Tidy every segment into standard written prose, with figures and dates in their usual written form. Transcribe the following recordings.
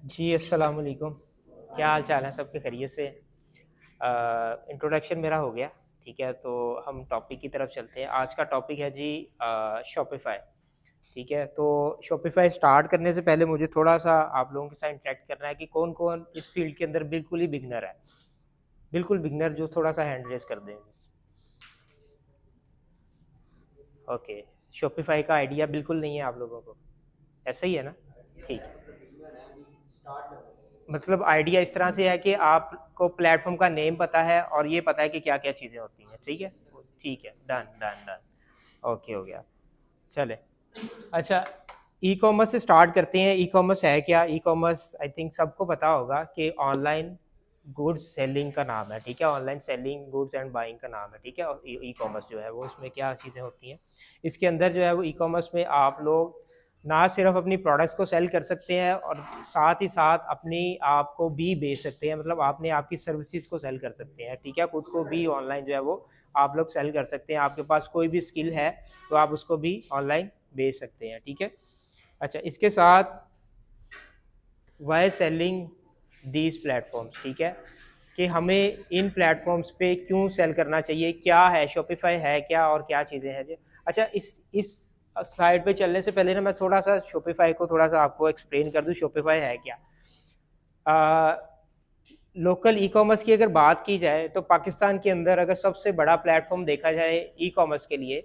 जी, अस्सलाम वालेकुम। क्या हाल चाल है? सबके खैरियत से? इंट्रोडक्शन मेरा हो गया, ठीक है? तो हम टॉपिक की तरफ चलते हैं। आज का टॉपिक है जी शॉपिफ़ाई, ठीक है? तो शॉपिफ़ाई स्टार्ट करने से पहले मुझे थोड़ा-सा आप लोगों के साथ इंटरैक्ट करना है कि कौन-कौन इस फ़ील्ड के अंदर बिल्कुल ही बिगिनर है। बिल्कुल बिगिनर जो थोड़ा-सा हैंड रेज़ कर दें। ओके, शॉपिफ़ाई का आइडिया बिल्कुल नहीं है आप लोगों को, ऐसा ही है ना? ठीक है। मतलब आइडिया इस तरह से है कि आपको प्लेटफॉर्म का नेम पता है और ये पता है कि क्या क्या चीज़ें होती हैं, ठीक है? ठीक है, डन डन डन। ओके हो गया। चले, अच्छा, ई कॉमर्स से स्टार्ट करते हैं। ई कॉमर्स है क्या? ई कॉमर्स आई थिंक सबको पता होगा कि ऑनलाइन गुड्स सेलिंग का नाम है, ठीक है? Online selling goods and buying का नाम है, ठीक है? और ई कॉमर्स जो है वो इसमें क्या चीज़ें होती हैं, इसके अंदर जो है वो ई कॉमर्स में आप लोग ना सिर्फ अपनी प्रोडक्ट्स को सेल कर सकते हैं और साथ ही साथ अपनी आप को भी बेच सकते हैं, मतलब आपने आपकी सर्विसेज को सेल कर सकते हैं, ठीक है? खुद को भी ऑनलाइन जो है वो आप लोग सेल कर सकते हैं। आपके पास कोई भी स्किल है तो आप उसको भी ऑनलाइन बेच सकते हैं, ठीक है? अच्छा, इसके साथ वाई सेलिंग दीज प्लेटफॉर्म्स, ठीक है? कि हमें इन प्लेटफॉर्म्स पे क्यों सेल करना चाहिए, क्या है शॉपिफाई है क्या और क्या चीज़ें हैं जी। अच्छा, इस स्लाइड पे चलने से पहले ना मैं थोड़ा सा शॉपिफाई को थोड़ा सा आपको एक्सप्लेन कर दूं, शॉपिफाई है क्या। लोकल ई कॉमर्स की अगर बात की जाए तो पाकिस्तान के अंदर अगर सबसे बड़ा प्लेटफॉर्म देखा जाए ई कॉमर्स के लिए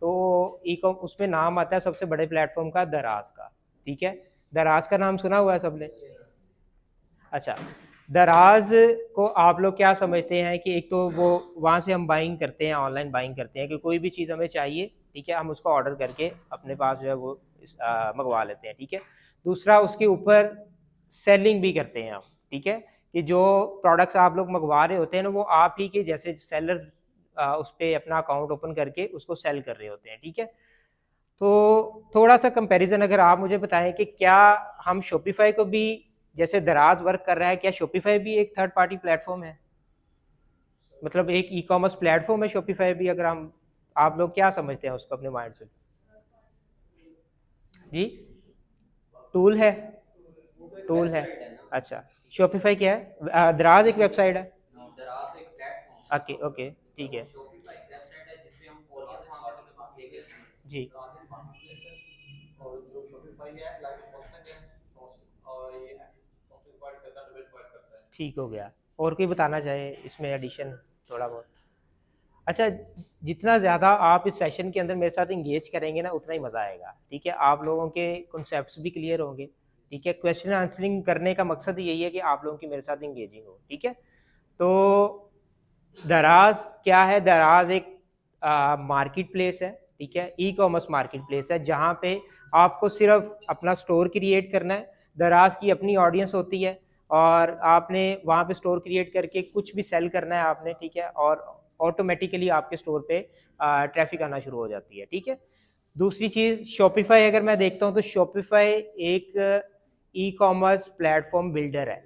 तो ई कॉम उसमें नाम आता है सबसे बड़े प्लेटफॉर्म का, दराज का, ठीक है? दराज का नाम सुना हुआ है सबने? अच्छा, दराज को आप लोग क्या समझते हैं कि एक तो वो वहाँ से हम बाइंग करते हैं, ऑनलाइन बाइंग करते हैं कि कोई भी चीज़ हमें चाहिए, ठीक है? हम उसको ऑर्डर करके अपने पास जो है वो मंगवा लेते हैं, ठीक है? दूसरा, उसके ऊपर सेलिंग भी करते हैं हम, ठीक है? कि जो प्रोडक्ट्स आप लोग मंगवा रहे होते हैं ना वो आप ही के जैसे सेलर उस पे अपना अकाउंट ओपन करके उसको सेल कर रहे होते हैं, ठीक है? तो थोड़ा-सा कंपैरिज़न अगर आप मुझे बताएँ कि क्या हम शॉपिफ़ाई को भी जैसे दराज वर्क कर रहा है, क्या शॉपिफ़ाई भी एक थर्ड पार्टी प्लेटफ़ॉर्म है? मतलब एक ई-कॉमर्स प्लेटफ़ॉर्म है शॉपिफ़ाई भी, अगर हम आप लोग क्या समझते हैं उसको अपने माइंड से? जी? टूल है? टूल है। अच्छा, शॉपिफ़ाई क्या है? दराज एक वेबसाइट है? ओके, ओके, ठीक है। जी। ठीक हो गया। और कोई बताना चाहे इसमें एडिशन थोड़ा बहुत? अच्छा, जितना ज़्यादा आप इस सेशन के अंदर मेरे साथ एंगेज करेंगे ना उतना ही मज़ा आएगा, ठीक है? आप लोगों के कॉन्सेप्ट्स भी क्लियर होंगे, ठीक है? क्वेश्चन आंसरिंग करने का मकसद यही है कि आप लोगों की मेरे साथ एंगेजिंग हो, ठीक है? तो दराज क्या है? दराज एक मार्केट प्लेस है, ठीक है? ई कॉमर्स मार्केट प्लेस है जहाँ पे आपको सिर्फ अपना स्टोर क्रिएट करना है। दराज की अपनी ऑडियंस होती है और आपने वहाँ पे स्टोर क्रिएट करके कुछ भी सेल करना है आपने, ठीक है? और ऑटोमेटिकली आपके स्टोर पे ट्रैफिक आना शुरू हो जाती है, ठीक है? दूसरी चीज़, शॉपिफाई अगर मैं देखता हूँ तो शॉपिफाई एक ई कॉमर्स प्लेटफॉर्म बिल्डर है,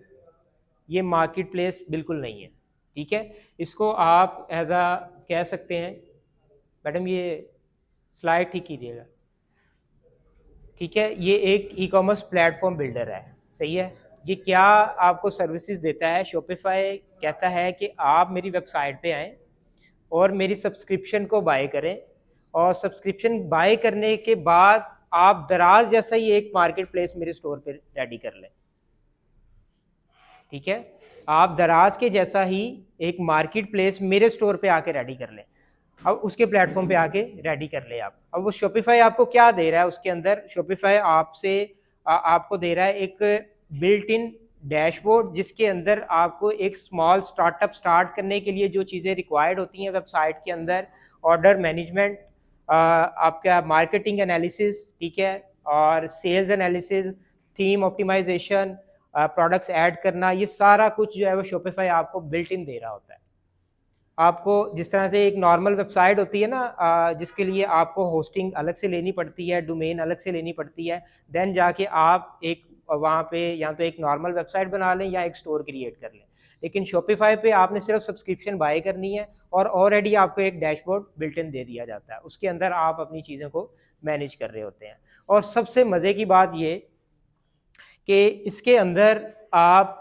ये मार्केट प्लेस बिल्कुल नहीं है, ठीक है? इसको आप एज अ कह सकते हैं, मैडम ये स्लाइड ठीक कीजिएगा, ठीक है? ये एक ई कॉमर्स प्लेटफॉर्म बिल्डर है, सही है? ये क्या आपको सर्विसेज देता है? शॉपिफाई कहता है कि आप मेरी वेबसाइट पे आएँ और मेरी सब्सक्रिप्शन को बाय करें और सब्सक्रिप्शन बाय करने के बाद आप दराज जैसा ही एक मार्केट प्लेस मेरे स्टोर पे रेडी कर लें, ठीक है? आप दराज के जैसा ही एक मार्केट प्लेस मेरे स्टोर पे आके रेडी कर लें, अब उसके प्लेटफॉर्म पे आके रेडी कर ले आप। अब वो शॉपिफाई आपको क्या दे रहा है उसके अंदर? शॉपिफाई आपसे आपको दे रहा है एक बिल्ट इन डैशबोर्ड जिसके अंदर आपको एक स्मॉल स्टार्टअप स्टार्ट करने के लिए जो चीज़ें रिक्वायर्ड होती हैं वेबसाइट के अंदर, ऑर्डर मैनेजमेंट, आपका मार्केटिंग एनालिसिस, ठीक है? और sales analysis, theme optimisation, products add करना, ये सारा कुछ जो है वो शॉपिफाई आपको बिल्ट इन दे रहा होता है। आपको जिस तरह से एक नॉर्मल वेबसाइट होती है ना, जिसके लिए आपको होस्टिंग अलग से लेनी पड़ती है, डोमेन अलग से लेनी पड़ती है, देन जाके आप एक वहाँ पे या तो एक नॉर्मल वेबसाइट बना लें या एक स्टोर क्रिएट कर लें। लेकिन शॉपिफाई पे आपने सिर्फ सब्सक्रिप्शन बाय करनी है और ऑलरेडी आपको एक डैशबोर्ड बिल्ट इन दे दिया जाता है, उसके अंदर आप अपनी चीज़ों को मैनेज कर रहे होते हैं। और सबसे मज़े की बात ये कि इसके अंदर आप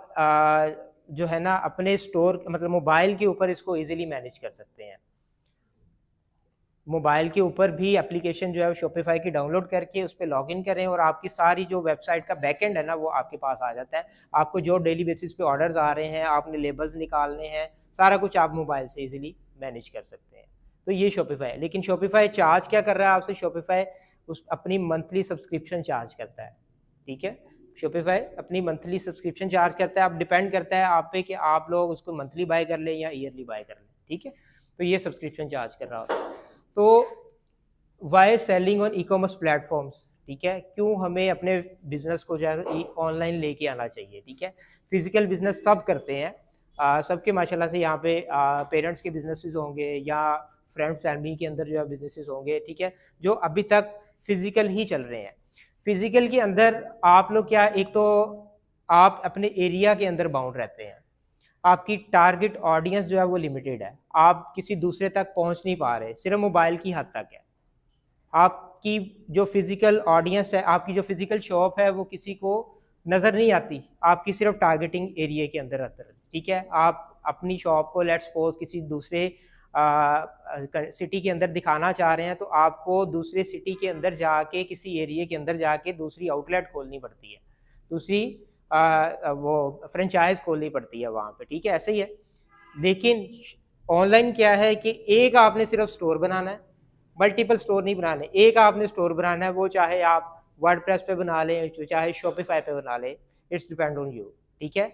जो है ना अपने स्टोर मतलब मोबाइल के ऊपर इसको इजीली मैनेज कर सकते हैं। मोबाइल के ऊपर भी एप्लीकेशन जो है शॉपिफाई की डाउनलोड करके उस पर लॉगिन करें और आपकी सारी जो वेबसाइट का बैकएंड है ना वो आपके पास आ जाता है। आपको जो डेली बेसिस पे ऑर्डर्स आ रहे हैं, आपने लेबल्स निकालने हैं, सारा कुछ आप मोबाइल से इजीली मैनेज कर सकते हैं। तो ये शॉपिफाई है। लेकिन शॉपिफाई चार्ज क्या कर रहा है आपसे? शॉपिफाई उस अपनी मंथली सब्सक्रिप्शन चार्ज करता है, ठीक है। शॉपिफाई अपनी मंथली सब्सक्रिप्शन चार्ज करता है। अब डिपेंड करता है आप पे कि आप लोग उसको मंथली बाय कर लें या ईयरली बाय कर लें, ठीक है। तो ये सब्सक्रिप्शन चार्ज कर रहा होता है। तो why selling on e commerce platforms, ठीक है, क्यों हमें अपने बिजनेस को जो है ऑनलाइन लेके आना चाहिए, ठीक है। फिजिकल बिजनेस सब करते हैं, सबके माशाल्लाह से यहाँ पे पेरेंट्स के बिजनेसेस होंगे या फ्रेंड्स फैमिली के अंदर जो है बिजनेसेस होंगे, ठीक है, जो अभी तक फिजिकल ही चल रहे हैं। फिजिकल के अंदर आप लोग क्या, एक तो आप अपने एरिया के अंदर बाउंड रहते हैं, आपकी टारगेट ऑडियंस जो है वो लिमिटेड है, आप किसी दूसरे तक पहुंच नहीं पा रहे, सिर्फ मोबाइल की हद तक है। आपकी जो फिजिकल ऑडियंस है, आपकी जो फिजिकल शॉप है वो किसी को नज़र नहीं आती, आपकी सिर्फ टारगेटिंग एरिया के अंदर रहता है, ठीक है। आप अपनी शॉप को लेट्स सपोज किसी दूसरे सिटी के अंदर दिखाना चाह रहे हैं तो आपको दूसरे सिटी के अंदर जाके किसी एरिया के अंदर जाके दूसरी आउटलेट खोलनी पड़ती है, दूसरी वो फ्रेंचाइज खोलनी पड़ती है वहाँ पे, ठीक है, ऐसे ही है। लेकिन ऑनलाइन क्या है कि एक आपने सिर्फ स्टोर बनाना है, मल्टीपल स्टोर नहीं बनाने, एक आपने स्टोर बनाना है, वो चाहे आप वर्डप्रेस पे बना लें, चाहे शॉपिफाई पे बना लें, इट्स डिपेंड ऑन यू, ठीक है।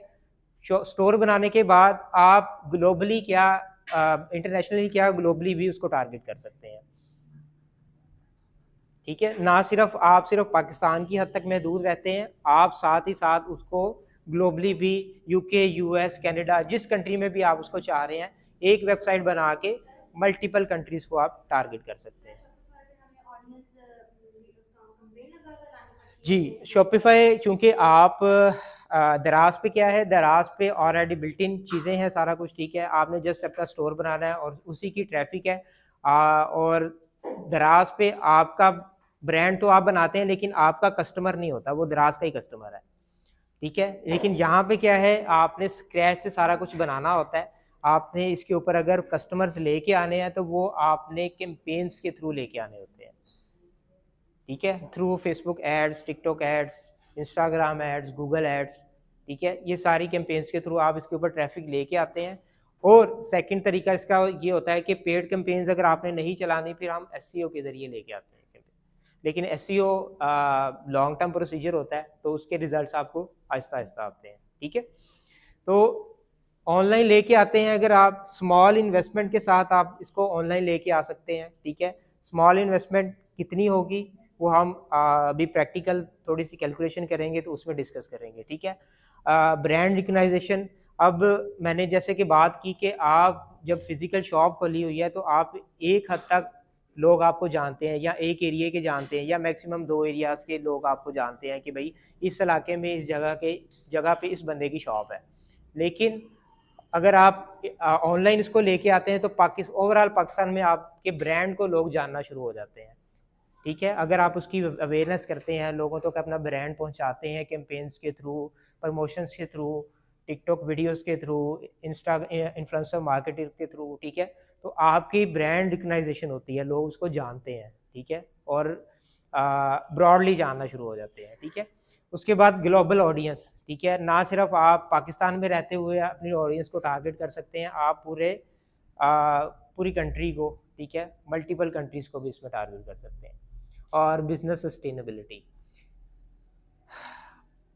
स्टोर बनाने के बाद आप ग्लोबली क्या, इंटरनेशनली क्या, ग्लोबली भी उसको टारगेट कर सकते हैं, ठीक है। ना सिर्फ आप सिर्फ पाकिस्तान की हद तक महदूद रहते हैं, आप साथ ही साथ उसको ग्लोबली भी यूके, यूएस, कनाडा, जिस कंट्री में भी आप उसको चाह रहे हैं, एक वेबसाइट बना के मल्टीपल कंट्रीज को आप टारगेट कर सकते हैं। जी, शॉपिफाई चूँकि आप दराज पे क्या है, दराज पे ऑलरेडी बिल्ट इन चीज़ें हैं, सारा कुछ ठीक है, आपने जस्ट अपना स्टोर बनाना है और उसी की ट्रैफिक है। और दराज पे आपका ब्रांड तो आप बनाते हैं लेकिन आपका कस्टमर नहीं होता, वो दराज का ही कस्टमर है, ठीक है। लेकिन यहाँ पे क्या है, आपने स्क्रैच से सारा कुछ बनाना होता है, आपने इसके ऊपर अगर कस्टमर्स लेके आने हैं तो वो आपने कैंपेन्स के थ्रू लेके आने होते हैं, ठीक है, through Facebook ads, TikTok ads, Instagram ads, Google ads, ठीक है, ये सारी कैंपेन्स के थ्रू आप इसके ऊपर ट्रैफिक लेके आते हैं। और सेकंड तरीका इसका ये होता है कि पेड कैंपेन्स अगर आपने नहीं चलानी, फिर हम एसईओ के ज़रिए लेके आते हैं कैंपेन। लेकिन एसईओ लॉन्ग टर्म प्रोसीजर होता है, तो उसके रिजल्ट्स आपको आहिस्ता आहिस्ता आते हैं, ठीक है। तो ऑनलाइन लेके आते हैं, अगर आप स्मॉल इन्वेस्टमेंट के साथ आप इसको ऑनलाइन लेके आ सकते हैं, ठीक है। स्मॉल इन्वेस्टमेंट कितनी होगी वो हम अभी प्रैक्टिकल थोड़ी सी कैलकुलेशन करेंगे तो उसमें डिस्कस करेंगे, ठीक है। ब्रांड रिकग्नाइजेशन, अब मैंने जैसे कि बात की कि आप जब फिजिकल शॉप खोली हुई है तो आप एक हद तक लोग आपको जानते हैं, या एक एरिया के जानते हैं, या मैक्सिमम 2 एरियाज़ के लोग आपको जानते हैं कि भाई इस इलाके में इस जगह पे इस बंदे की शॉप है। लेकिन अगर आप ऑनलाइन इसको लेके आते हैं तो ओवरऑल पाकिस्तान में आपके ब्रांड को लोग जानना शुरू हो जाते हैं, ठीक है। अगर आप उसकी अवेयरनेस करते हैं, लोगों तक अपना ब्रांड पहुंचाते हैं कैंपेन्स के थ्रू, प्रमोशंस के थ्रू, टिकटॉक वीडियोस के थ्रू, इन्फ्लुएंसर मार्केटिंग के थ्रू, ठीक है, तो आपकी ब्रांड रिकग्नाइजेशन होती है, लोग उसको जानते हैं, ठीक है, और ब्रॉडली जानना शुरू हो जाते हैं, ठीक है। उसके बाद ग्लोबल ऑडियंस, ठीक है, ना सिर्फ आप पाकिस्तान में रहते हुए अपनी ऑडियंस को टारगेट कर सकते हैं, आप पूरी कंट्री को, ठीक है, मल्टीपल कंट्रीज़ को भी इसमें टारगेट कर सकते हैं। और बिजनेस सस्टेनेबिलिटी,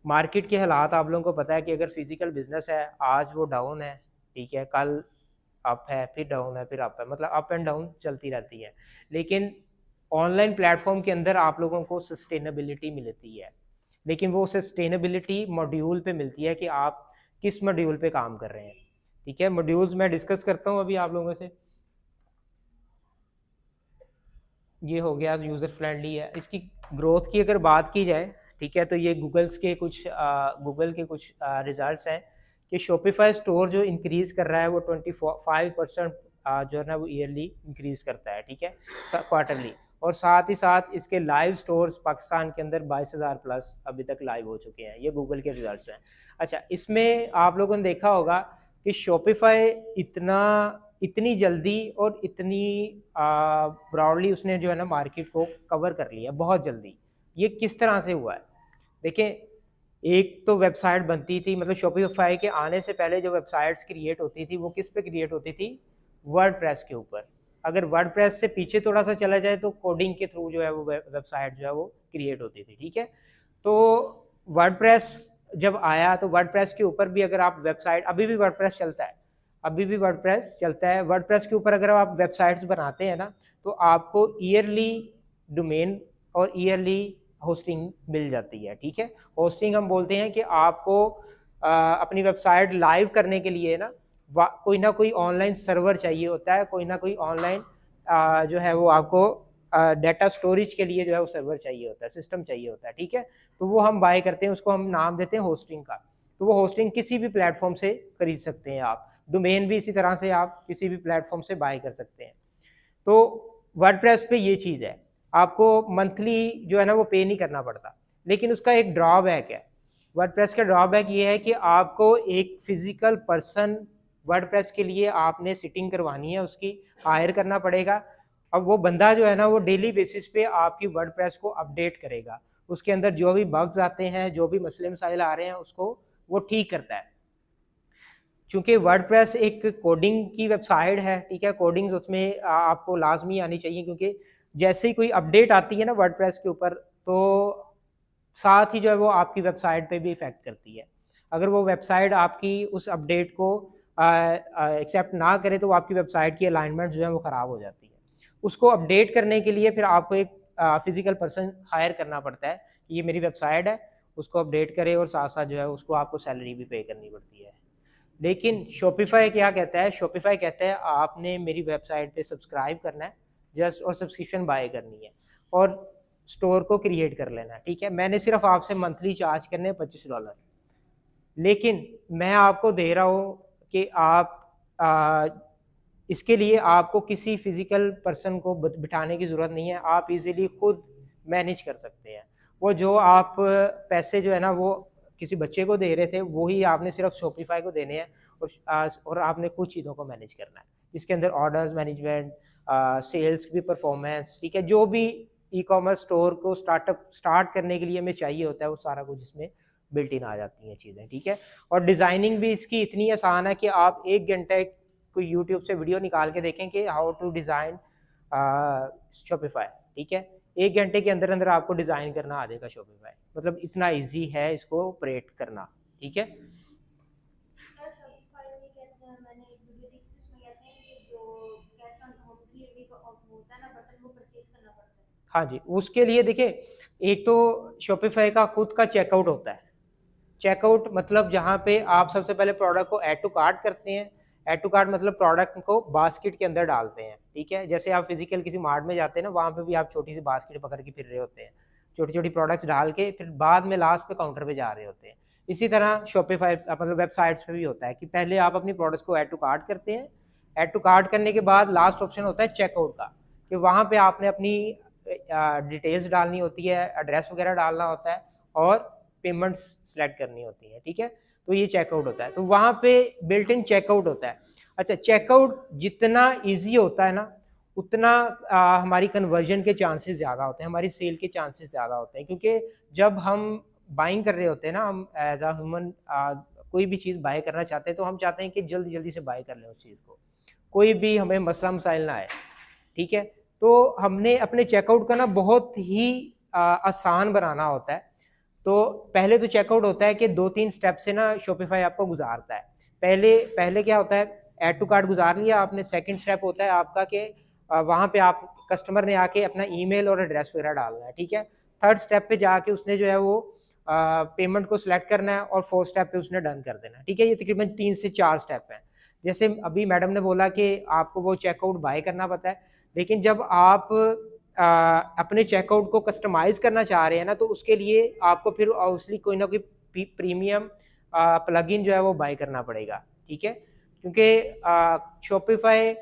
मार्केट के हालात आप लोगों को पता है कि अगर फिजिकल बिजनेस है, आज वो डाउन है, ठीक है, कल अप है, फिर डाउन है, फिर अप है, मतलब अप एंड डाउन चलती रहती है। लेकिन ऑनलाइन प्लेटफॉर्म के अंदर आप लोगों को सस्टेनेबिलिटी मिलती है, लेकिन वो सस्टेनेबिलिटी मॉड्यूल पे मिलती है कि आप किस मॉड्यूल पे काम कर रहे हैं, ठीक है। मॉड्यूल्स मैं डिस्कस करता हूँ अभी आप लोगों से। ये हो गया यूज़र फ्रेंडली है। इसकी ग्रोथ की अगर बात की जाए, ठीक है, तो ये गूगल के कुछ रिजल्ट्स हैं कि शॉपिफाई स्टोर जो इंक्रीज़ कर रहा है वो 25% जो है ना वो ईयरली इंक्रीज़ करता है, ठीक है, क्वार्टरली। और साथ ही साथ इसके लाइव स्टोर्स पाकिस्तान के अंदर 22,000 प्लस अभी तक लाइव हो चुके हैं। ये गूगल के रिजल्ट्स हैं। अच्छा, इसमें आप लोगों ने देखा होगा कि शॉपिफाई इतनी जल्दी और इतनी ब्रॉडली उसने जो है ना मार्केट को कवर कर लिया बहुत जल्दी। ये किस तरह से हुआ है? देखें, एक तो वेबसाइट बनती थी, मतलब शॉपिफाई के आने से पहले जो वेबसाइट्स क्रिएट होती थी वो किस पे क्रिएट होती थी? वर्डप्रेस के ऊपर। अगर वर्डप्रेस से पीछे थोड़ा सा चला जाए तो कोडिंग के थ्रू जो है वो वेबसाइट जो है वो क्रिएट होती थी, ठीक है। तो वर्डप्रेस जब आया तो वर्डप्रेस के ऊपर भी अगर आप वेबसाइट, अभी भी वर्डप्रेस चलता है, अभी भी वर्डप्रेस चलता है। वर्डप्रेस के ऊपर अगर आप वेबसाइट्स बनाते हैं ना तो आपको ईयरली डोमेन और ईयरली होस्टिंग मिल जाती है, ठीक है। होस्टिंग हम बोलते हैं कि आपको अपनी वेबसाइट लाइव करने के लिए ना कोई ना कोई ऑनलाइन सर्वर चाहिए होता है, कोई ना कोई ऑनलाइन जो है वो आपको डाटा स्टोरेज के लिए जो है वो सर्वर चाहिए होता है, सिस्टम चाहिए होता है, ठीक है। तो वो हम बाय करते हैं, उसको हम नाम देते हैं होस्टिंग का। तो वो होस्टिंग किसी भी प्लेटफॉर्म से खरीद सकते हैं आप, डोमेन भी इसी तरह से आप किसी भी प्लेटफॉर्म से बाय कर सकते हैं। तो वर्डप्रेस पे ये चीज़ है, आपको मंथली जो है ना वो पे नहीं करना पड़ता। लेकिन उसका एक ड्रॉबैक है, वर्डप्रेस का ड्रॉबैक ये है कि आपको एक फिजिकल पर्सन वर्डप्रेस के लिए आपने सिटिंग करवानी है, उसकी हायर करना पड़ेगा। अब वो बंदा जो है ना वो डेली बेसिस पे आपकी वर्डप्रेस को अपडेट करेगा, उसके अंदर जो भी बग्स आते हैं, जो भी मसले मसाइल आ रहे हैं उसको वो ठीक करता है। चूँकि वर्डप्रेस एक कोडिंग की वेबसाइट है, ठीक है, कोडिंग्स उसमें आपको लाजमी आनी चाहिए, क्योंकि जैसे ही कोई अपडेट आती है ना वर्डप्रेस के ऊपर तो साथ ही जो है वो आपकी वेबसाइट पे भी इफ़ेक्ट करती है। अगर वो वेबसाइट आपकी उस अपडेट को एक्सेप्ट ना करे तो आपकी वेबसाइट की अलाइनमेंट जो है वो ख़राब हो जाती है। उसको अपडेट करने के लिए फिर आपको एक फिजिकल पर्सन हायर करना पड़ता है कि ये मेरी वेबसाइट है, उसको अपडेट करे और साथ साथ जो है उसको आपको सैलरी भी पे करनी पड़ती है। लेकिन शॉपिफाई क्या कहता है? शॉपिफाई कहता है आपने मेरी वेबसाइट पे सब्सक्राइब करना है जस्ट, और सब्सक्रिप्शन बाय करनी है और स्टोर को क्रिएट कर लेना है, ठीक है। मैंने सिर्फ आपसे मंथली चार्ज करने $25, लेकिन मैं आपको दे रहा हूँ कि आप इसके लिए आपको किसी फिजिकल पर्सन को बिठाने की ज़रूरत नहीं है, आप इजीली खुद मैनेज कर सकते हैं। वो जो आप पैसे जो है ना वो किसी बच्चे को दे रहे थे वही आपने सिर्फ शॉपिफाई को देने हैं और आपने कुछ चीज़ों को मैनेज करना है, जिसके अंदर ऑर्डर्स मैनेजमेंट, सेल्स की परफॉर्मेंस, ठीक है, जो भी ई कॉमर्स स्टोर को स्टार्ट करने के लिए हमें चाहिए होता है वो सारा कुछ इसमें बिल्ट इन आ जाती हैं चीज़ें, ठीक है। और डिज़ाइनिंग भी इसकी इतनी आसान है कि आप 1 घंटे कोई यूट्यूब से वीडियो निकाल के देखें कि हाउ टू डिज़ाइन शॉपिफाई, ठीक है, 1 घंटे के अंदर अंदर आपको डिज़ाइन करना आ जाएगा शॉपिफाई। मतलब इतना इजी है इसको ऑपरेट करना, ठीक है। हाँ जी, उसके लिए देखिए, एक तो शॉपिफाई का खुद का चेकआउट होता है। चेकआउट मतलब जहाँ पे आप सबसे पहले प्रोडक्ट को ऐड टू कार्ट करते हैं। ऐड टू कार्ट मतलब प्रोडक्ट को बास्केट के अंदर डालते हैं, ठीक है। जैसे आप फिजिकल किसी मार्ट में जाते हैं ना, वहाँ पे भी आप छोटी सी बास्केट पकड़ के फिर रहे होते हैं, छोटी छोटी प्रोडक्ट्स डाल के, फिर बाद में लास्ट पे काउंटर पे जा रहे होते हैं। इसी तरह शॉपिफाई मतलब वेबसाइट्स पे भी होता है कि पहले आप अपनी प्रोडक्ट्स को ऐड टू कार्ट करते हैं, ऐड टू कार्ट करने के बाद लास्ट ऑप्शन होता है चेकआउट का, कि वहाँ पे आपने अपनी डिटेल्स डालनी होती है, एड्रेस वगैरह डालना होता है और पेमेंट्स सेलेक्ट करनी होती है, ठीक है। तो ये चेकआउट होता है, तो वहाँ पे बिल्ट इन चेकआउट होता है। अच्छा, चेकआउट जितना इजी होता है ना उतना हमारी कन्वर्जन के चांसेस ज़्यादा होते हैं, हमारी सेल के चांसेस ज़्यादा होते हैं, क्योंकि जब हम बाइंग कर रहे होते हैं ना, हम एज अ ह्यूमन कोई भी चीज़ बाय करना चाहते हैं तो हम चाहते हैं कि जल्दी जल्दी से बाय कर लें उस चीज़ को, कोई भी हमें मसला मसाइल ना आए, ठीक है। तो हमने अपने चेकआउट का ना बहुत ही आसान बनाना होता है। तो पहले तो चेकआउट होता है कि 2-3 स्टेप से ना शॉपिफाई आपको गुजारता है। पहले क्या होता है, ऐड टू कार्ट गुजार लिया आपने। सेकंड स्टेप होता है आपका कि वहाँ पे आप कस्टमर ने आके अपना ईमेल और एड्रेस वगैरह डालना है, ठीक है। थर्ड स्टेप पे जाके उसने जो है वो पेमेंट को सिलेक्ट करना है और फोर्थ स्टेप पे उसने डन कर देना है, ठीक है। ये तकरीबन 3 से 4 स्टेप हैं। जैसे अभी मैडम ने बोला कि आपको वो चेकआउट बाय करना पता है, लेकिन जब आप अपने चेकआउट को कस्टमाइज़ करना चाह रहे हैं ना, तो उसके लिए आपको फिर ऑब्वियसली कोई ना कोई प्रीमियम प्लगइन जो है वो बाय करना पड़ेगा, ठीक है। क्योंकि शॉपिफाई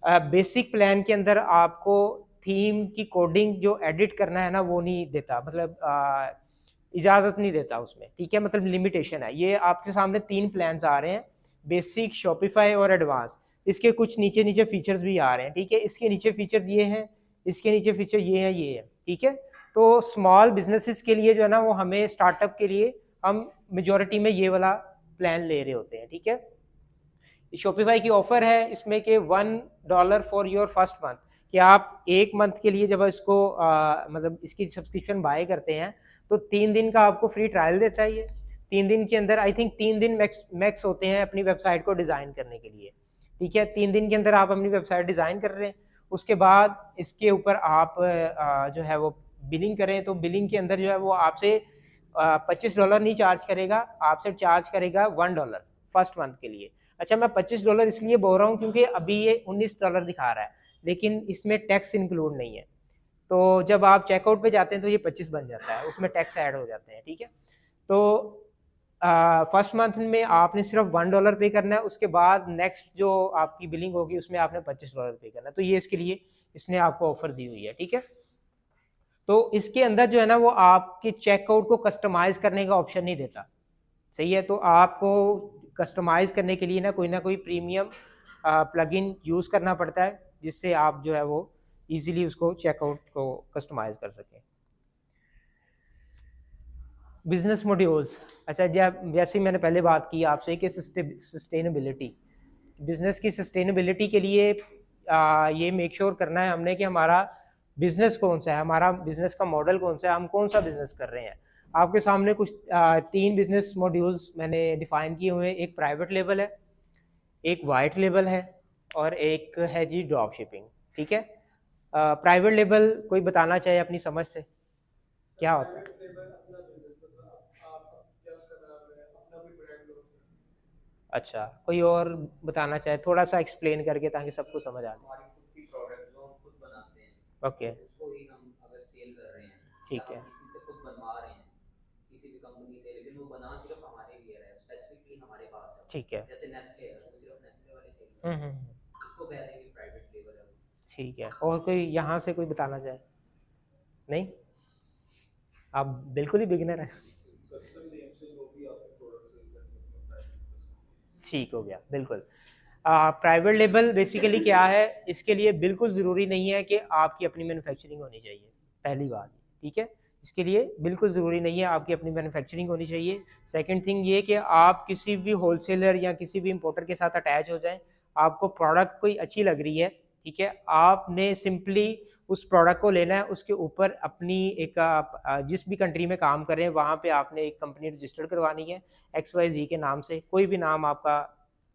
बेसिक प्लान के अंदर आपको थीम की कोडिंग जो एडिट करना है ना वो नहीं देता, मतलब इजाज़त नहीं देता उसमें, ठीक है, मतलब लिमिटेशन है। ये आपके सामने 3 प्लान्स आ रहे हैं, बेसिक, शॉपिफाई और एडवांस। इसके कुछ नीचे नीचे फीचर्स भी आ रहे हैं, ठीक है, इसके नीचे फीचर्स ये हैं, इसके नीचे फीचर ये है, ठीक है। तो स्मॉल बिजनेसेस के लिए जो है ना वो हमें स्टार्टअप के लिए हम मेजॉरिटी में ये वाला प्लान ले रहे होते हैं, ठीक है। शॉपिफाई की ऑफर है इसमें कि $1 फॉर योर फर्स्ट मंथ, कि आप 1 मंथ के लिए जब इसको मतलब इसकी सब्सक्रिप्शन बाय करते हैं तो 3 दिन का आपको फ्री ट्रायल देता है। ये 3 दिन के अंदर, आई थिंक 3 दिन मैक्स होते हैं अपनी वेबसाइट को डिज़ाइन करने के लिए, ठीक है। 3 दिन के अंदर आप अपनी वेबसाइट डिज़ाइन कर रहे हैं, उसके बाद इसके ऊपर आप जो है वो बिलिंग करें, तो बिलिंग के अंदर जो है वो आपसे $25 नहीं चार्ज करेगा, आपसे चार्ज करेगा $1 फर्स्ट मंथ के लिए। अच्छा, मैं $25 इसलिए बोल रहा हूँ क्योंकि अभी ये $19 दिखा रहा है, लेकिन इसमें टैक्स इंक्लूड नहीं है। तो जब आप चेकआउट पे जाते हैं तो ये 25 बन जाता है, उसमें टैक्स ऐड हो जाते हैं, ठीक है। तो फर्स्ट मंथ में आपने सिर्फ $1 पे करना है, उसके बाद नेक्स्ट जो आपकी बिलिंग होगी उसमें आपने $25 पे करना है। तो ये इसके लिए इसने आपको ऑफर दी हुई है, ठीक है। तो इसके अंदर जो है ना वो आपके चेकआउट को कस्टमाइज करने का ऑप्शन नहीं देता, सही है। तो आपको कस्टमाइज करने के लिए ना कोई प्रीमियम प्लगइन यूज़ करना पड़ता है, जिससे आप जो है वो इजीली उसको चेकआउट को कस्टमाइज कर सकें। बिजनेस मॉड्यूल्स, अच्छा, जैसे मैंने पहले बात की आपसे कि सस्टेनेबिलिटी, बिजनेस की सस्टेनेबिलिटी के लिए ये मेक श्योर करना है हमने कि हमारा बिजनेस कौन सा है, हमारा बिजनेस का मॉडल कौन सा है, हम कौन सा बिजनेस कर रहे हैं। आपके सामने कुछ 3 बिजनेस मॉड्यूल्स मैंने डिफाइन किए हुए हैं, एक प्राइवेट लेबल है, एक वाइट लेबल है, और एक है जी ड्रॉप शिपिंग, ठीक है। प्राइवेट लेबल कोई बताना चाहे अपनी समझ से क्या होता है? अच्छा, कोई और बताना चाहे, थोड़ा सा एक्सप्लेन करके ताकि सबको समझ आ जाए। ओके, ठीक है, ठीक है, ठीक है। और कोई यहाँ से कोई बताना चाहे? नहीं, आप बिल्कुल ही बिगिनर हैं। ठीक हो गया, बिल्कुल। प्राइवेट लेबल बेसिकली क्या है, इसके लिए बिल्कुल ज़रूरी नहीं है कि आपकी अपनी मैन्युफैक्चरिंग होनी चाहिए, पहली बात, ठीक है। इसके लिए बिल्कुल ज़रूरी नहीं है आपकी अपनी मैन्युफैक्चरिंग होनी चाहिए। सेकंड थिंग ये कि आप किसी भी होलसेलर या किसी भी इंपोर्टर के साथ अटैच हो जाएं, आपको प्रोडक्ट कोई अच्छी लग रही है, ठीक है, आपने सिंपली उस प्रोडक्ट को लेना है, उसके ऊपर अपनी एक जिस भी कंट्री में काम कर रहे हैं वहाँ पे आपने एक कंपनी रजिस्टर्ड करवानी है XYZ के नाम से, कोई भी नाम आपका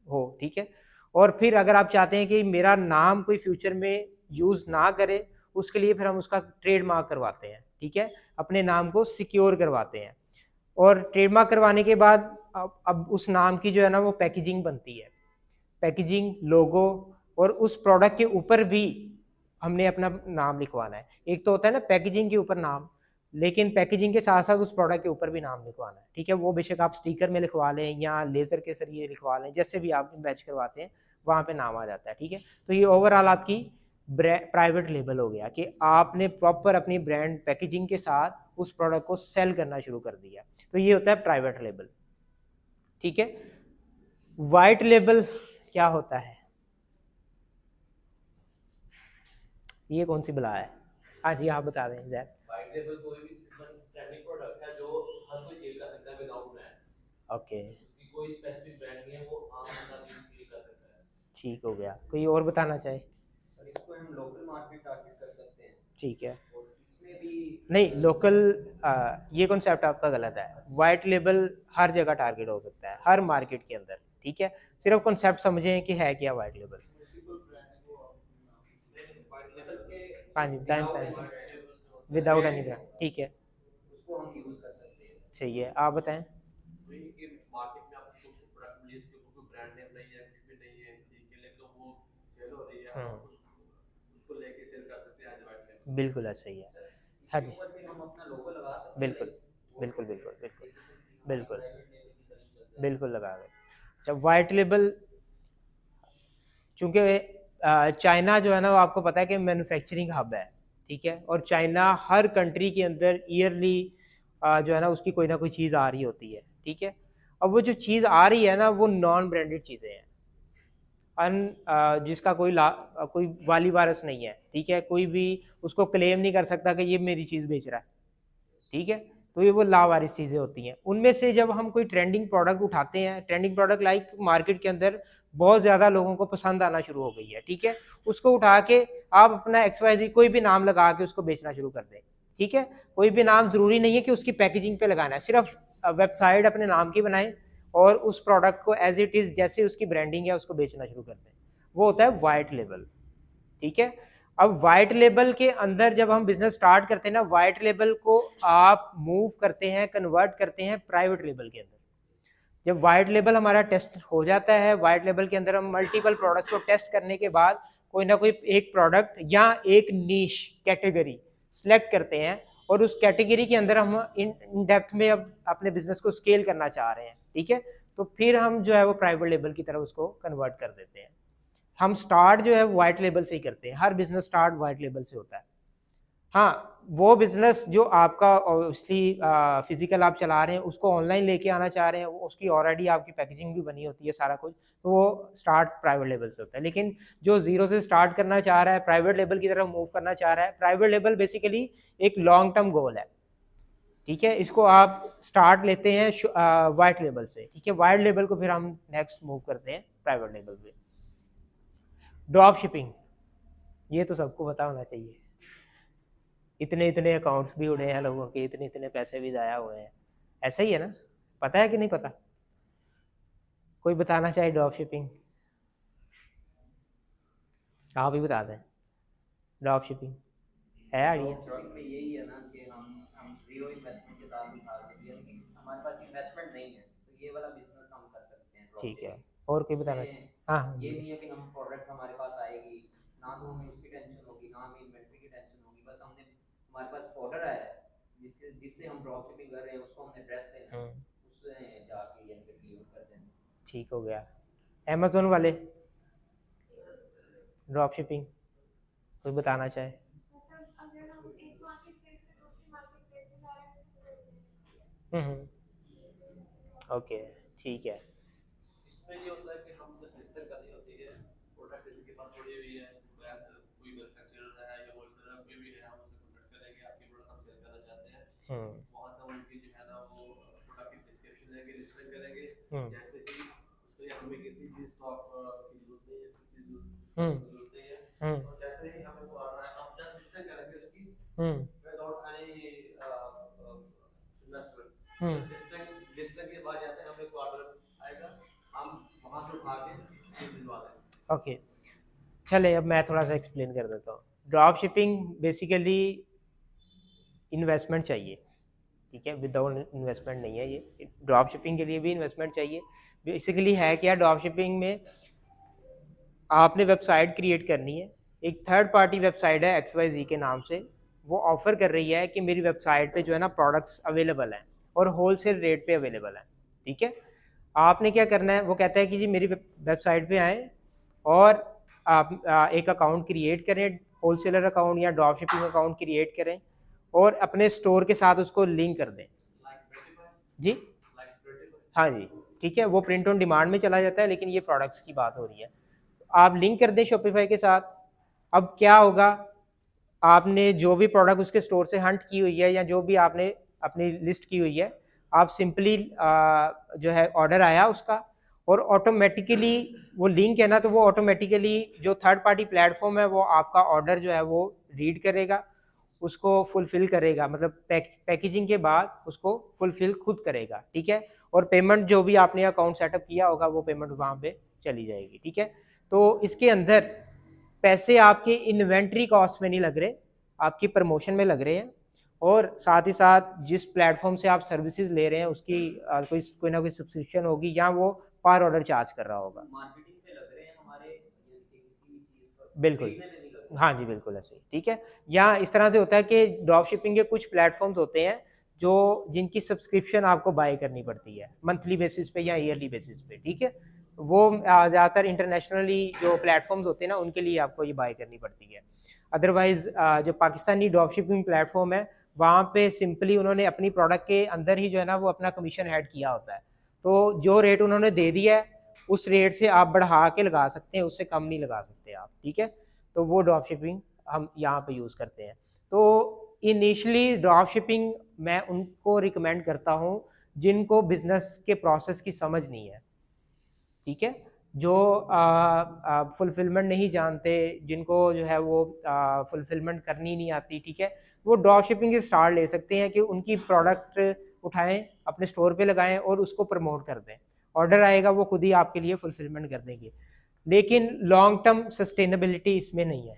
हो, ठीक है। और फिर अगर आप चाहते हैं कि मेरा नाम कोई फ्यूचर में यूज़ ना करे, उसके लिए फिर हम उसका ट्रेडमार्क करवाते हैं, ठीक है, अपने नाम को सिक्योर करवाते हैं। और ट्रेडमार्क करवाने के बाद अब उस नाम की जो है ना वो पैकेजिंग बनती है, पैकेजिंग, लोगो, और उस प्रोडक्ट के ऊपर भी हमने अपना नाम लिखवाना है। एक तो होता है ना पैकेजिंग के ऊपर नाम, लेकिन पैकेजिंग के साथ साथ उस प्रोडक्ट के ऊपर भी नाम लिखवाना है, ठीक है। वो बेशक आप स्टिकर में लिखवा लें या लेज़र के जरिए लिखवा लें, जैसे भी आप बैच करवाते हैं वहाँ पे नाम आ जाता है, ठीक है। तो ये ओवरऑल आपकी प्राइवेट लेबल हो गया कि आपने प्रॉपर अपनी ब्रांड पैकेजिंग के साथ उस प्रोडक्ट को सेल करना शुरू कर दिया, तो ये होता है प्राइवेट लेबल, ठीक है। वाइट लेबल क्या होता है? ये कौन सी बला है? हाँ जी, आप बता दें जैक। वाइट लेबल कोई भी ट्रेंडिंग प्रोडक्ट है जो हर कोई सेल कर सकता है विदाउट ब्रांड। ओके, कोई स्पेसिफिक ब्रांड नहीं है, वो आम बंदा भी सेल कर सकता है। ठीक हो गया, कोई और बताना चाहे? इसको हम लोकल मार्केट टारगेट कर सकते हैं, ठीक है। और इसमें भी नहीं, लोकल ये कॉन्सेप्ट आपका गलत है। वाइट लेबल हर जगह टारगेट हो सकता है, हर मार्केट के अंदर, ठीक है। सिर्फ कॉन्सेप्ट समझें कि है क्या वाइट लेबल। हाँ जी, विदाउट एनी ब्रांड, ठीक है, उसको हम यूज कर सकते हैं, सही है। आप बताएं। मार्केट में आपको प्रोडक्ट मिले इसके ऊपर कोई ब्रांड नेम नहीं है, कुछ भी नहीं है, ठीक है, लेकिन वो सेल हो रही है, उसको लेके सेल कर सकते हैं आज वाइट लेबल। बिल्कुल है, सही है। हाँ जी, हम अपना लोगो लगा सकते हैं। बिल्कुल बिल्कुल बिल्कुल बिल्कुल बिल्कुल बिल्कुल लगा दें। अच्छा, वाइट लेबल, चूँकि चाइना जो है ना वो आपको पता है कि मैन्युफैक्चरिंग हब है, ठीक है। और चाइना हर कंट्री के अंदर ईयरली जो है ना उसकी कोई ना कोई चीज़ आ रही होती है, ठीक है। अब वो जो चीज़ आ रही है ना वो नॉन ब्रांडेड चीज़ें हैं, जिसका कोई वाली वारस नहीं है, ठीक है। कोई भी उसको क्लेम नहीं कर सकता कि ये मेरी चीज़ बेच रहा है, ठीक है। तो ये वो लावारिस चीज़ें होती हैं। उनमें से जब हम कोई ट्रेंडिंग प्रोडक्ट उठाते हैं, ट्रेंडिंग प्रोडक्ट लाइक मार्केट के अंदर बहुत ज़्यादा लोगों को पसंद आना शुरू हो गई है, ठीक है। उसको उठा के आप अपना XYZ कोई भी नाम लगा के उसको बेचना शुरू कर दें, ठीक है। कोई भी नाम ज़रूरी नहीं है कि उसकी पैकेजिंग पे लगाना है, सिर्फ वेबसाइट अपने नाम की बनाएं और उस प्रोडक्ट को एज इट इज़ जैसे उसकी ब्रांडिंग है उसको बेचना शुरू कर दें। वो होता है वाइट लेबल, ठीक है। अब वाइट लेबल के अंदर जब हम बिजनेस स्टार्ट करते हैं ना, वाइट लेबल को आप मूव करते हैं, कन्वर्ट करते हैं प्राइवेट लेबल के अंदर। जब वाइट लेबल हमारा टेस्ट हो जाता है, वाइट लेबल के अंदर हम मल्टीपल प्रोडक्ट्स को टेस्ट करने के बाद कोई ना कोई एक प्रोडक्ट या एक नीश कैटेगरी सिलेक्ट करते हैं और उस कैटेगरी के अंदर हम इन डेप्थ में अब अपने बिजनेस को स्केल करना चाह रहे हैं, ठीक है। तो फिर हम जो है वो प्राइवेट लेबल की तरफ उसको कन्वर्ट कर देते हैं। हम स्टार्ट जो है वाइट लेबल से ही करते हैं, हर बिजनेस स्टार्ट वाइट लेबल से होता है। हाँ, वो बिजनेस जो आपका ऑब्वियसली फिजिकल आप चला रहे हैं उसको ऑनलाइन लेके आना चाह रहे हैं, उसकी ऑलरेडी आपकी पैकेजिंग भी बनी होती है सारा कुछ, तो वो स्टार्ट प्राइवेट लेवल से होता है। लेकिन जो जीरो से स्टार्ट करना चाह रहा है, प्राइवेट लेवल की तरफ मूव करना चाह रहा है, प्राइवेट लेवल बेसिकली एक लॉन्ग टर्म गोल है, ठीक है। इसको आप स्टार्ट लेते हैं वाइट लेवल से, ठीक है। वाइट लेवल को फिर हम नेक्स्ट मूव करते हैं प्राइवेट लेवल पे। ड्रॉप शिपिंग, ये तो सबको पता होना चाहिए। इतने इतने अकाउंट्स भी उड़े हैं लोगों के, इतने इतने पैसे भी ज़ाया हुए हैं, ऐसा ही है ना? पता है कि नहीं पता? कोई बताना चाहे ड्रॉप शिपिंग? आप ही बता दें। ड्रॉप शिपिंग है आइडिया? में यही है ना कि हम जीरो इन्वेस्टमेंट के साथ उठा के, यानी हमारे पास इन्वेस्टमेंट नहीं है, तो ये वाला बिजनेस हम कर सकते हैं। ठीक है, और कोई बताना चाहिए? हाँ हाँ, ये नहीं है कि हम प्रोडक्ट हमारे पास आएगी ना, तो हमें उसकी टेंशन होगी ना हमें इन्वेंट्री की टेंशन होगी, बस हमने हमारे पास ऑर्डर आया है जिससे हम ड्रॉप शिपिंग कर रहे हैं, उसको हमने ड्रेस देना है, उससे जाके यानी कि डिलीवर कर देना। ठीक हो गया। अमेज़न वाले ड्रॉप शिपिंग कोई बताना चाहे? ओके, ठीक है। इसमें ये होता है कि हम जस्ट लिस्टिंग करनी होती है, प्रोडक्ट किसी के पास पड़ी हुई है, ब्रांड कोई मैन्युफैक्चरर है या होलसेलर कोई भी है, हम उससे कॉन्टैक्ट करेंगे, आपकी प्रोडक्ट हम सेल करना चाहते हैं। वहां से उनकी जो है ना वो प्रोडक्ट की डिस्क्रिप्शन लेके लिस्टिंग करेंगे, जैसे कि उसके लिए हमें किसी भी स्टॉक की जरूरत नहीं है, जरूरत नहीं है, और जैसे ही हमें वो ऑर्डर आएगा हम जस्ट लिस्टिंग करेंगे उसकी विदाउट एनी इन्वेस्टमेंट। लिस्टिंग के बाद जैसे हमें कोई ऑर्डर आएगा हम वहां से उठा के भिजवा देंगे। ओके, चले अब मैं थोड़ा सा एक्सप्लेन कर देता हूँ। ड्रॉप शिपिंग बेसिकली इन्वेस्टमेंट चाहिए, ठीक है। विदाउट इन्वेस्टमेंट नहीं है ये। ड्रॉप शिपिंग के लिए भी इन्वेस्टमेंट चाहिए। बेसिकली है क्या, ड्रॉप शिपिंग में आपने वेबसाइट क्रिएट करनी है, एक थर्ड पार्टी वेबसाइट है XYZ के नाम से, वो ऑफर कर रही है कि मेरी वेबसाइट पे जो है ना प्रोडक्ट्स अवेलेबल हैं और होलसेल रेट पे अवेलेबल हैं, ठीक है। आपने क्या करना है, वो कहता है कि जी मेरी वेबसाइट पे आएँ और आप एक अकाउंट क्रिएट करें, होलसेलर अकाउंट या ड्रॉप शिपिंग अकाउंट क्रिएट करें और अपने स्टोर के साथ उसको लिंक कर दें। जी हाँ जी, ठीक है। वो प्रिंट ऑन डिमांड में चला जाता है, लेकिन ये प्रोडक्ट्स की बात हो रही है। आप लिंक कर दें शॉपिफाई के साथ। अब क्या होगा, आपने जो भी प्रोडक्ट उसके स्टोर से हंट की हुई है या जो भी आपने अपनी लिस्ट की हुई है, आप सिंपली जो है ऑर्डर आया उसका और ऑटोमेटिकली वो लिंक है ना, तो वो ऑटोमेटिकली जो थर्ड पार्टी प्लेटफॉर्म है वो आपका ऑर्डर जो है वो रीड करेगा, उसको फुलफिल करेगा, मतलब पैकेजिंग के बाद उसको फुलफिल खुद करेगा, ठीक है। और पेमेंट जो भी आपने अकाउंट सेटअप किया होगा वो पेमेंट वहाँ पे चली जाएगी, ठीक है। तो इसके अंदर पैसे आपके इन्वेंट्री कॉस्ट में नहीं लग रहे, आपकी प्रमोशन में लग रहे हैं, और साथ ही साथ जिस प्लेटफॉर्म से आप सर्विसेज ले रहे हैं उसकी कोई ना कोई सब्सक्रिप्शन होगी या वो पर ऑर्डर चार्ज कर रहा होगा। मार्केटिंग पे लग रहे हैं हमारे, किसी भी चीज पर बिल्कुल, हाँ जी बिल्कुल ऐसे, ठीक है। या इस तरह से होता है कि ड्रॉप शिपिंग के कुछ प्लेटफॉर्म्स होते हैं जो जिनकी सब्सक्रिप्शन आपको बाय करनी पड़ती है मंथली बेसिस पे या ईयरली बेसिस पे, ठीक है। वो ज़्यादातर इंटरनेशनली जो प्लेटफॉर्म्स होते हैं ना उनके लिए आपको ये बाय करनी पड़ती है। अदरवाइज जो पाकिस्तानी ड्रॉप शिपिंग प्लेटफॉर्म है वहाँ पे सिंपली उन्होंने अपनी प्रोडक्ट के अंदर ही जो है ना वो अपना कमीशन ऐड किया होता है, तो जो रेट उन्होंने दे दिया है उस रेट से आप बढ़ा के लगा सकते हैं, उससे कम नहीं लगा सकते आप, ठीक है। तो वो ड्रॉप शिपिंग हम यहाँ पे यूज़ करते हैं। तो इनिशियली ड्रॉप शिपिंग मैं उनको रिकमेंड करता हूँ जिनको बिजनेस के प्रोसेस की समझ नहीं है, ठीक है, जो फुलफिलमेंट नहीं जानते, जिनको जो है वो फुलफिलमेंट करनी नहीं आती, ठीक है, वो ड्रॉप शिपिंग के स्टार्ट ले सकते हैं कि उनकी प्रोडक्ट उठाएं, अपने स्टोर पे लगाएं और उसको प्रमोट कर दें। ऑर्डर आएगा वो खुद ही आपके लिए फुलफिलमेंट कर देंगे, लेकिन लॉन्ग टर्म सस्टेनेबिलिटी इसमें नहीं है,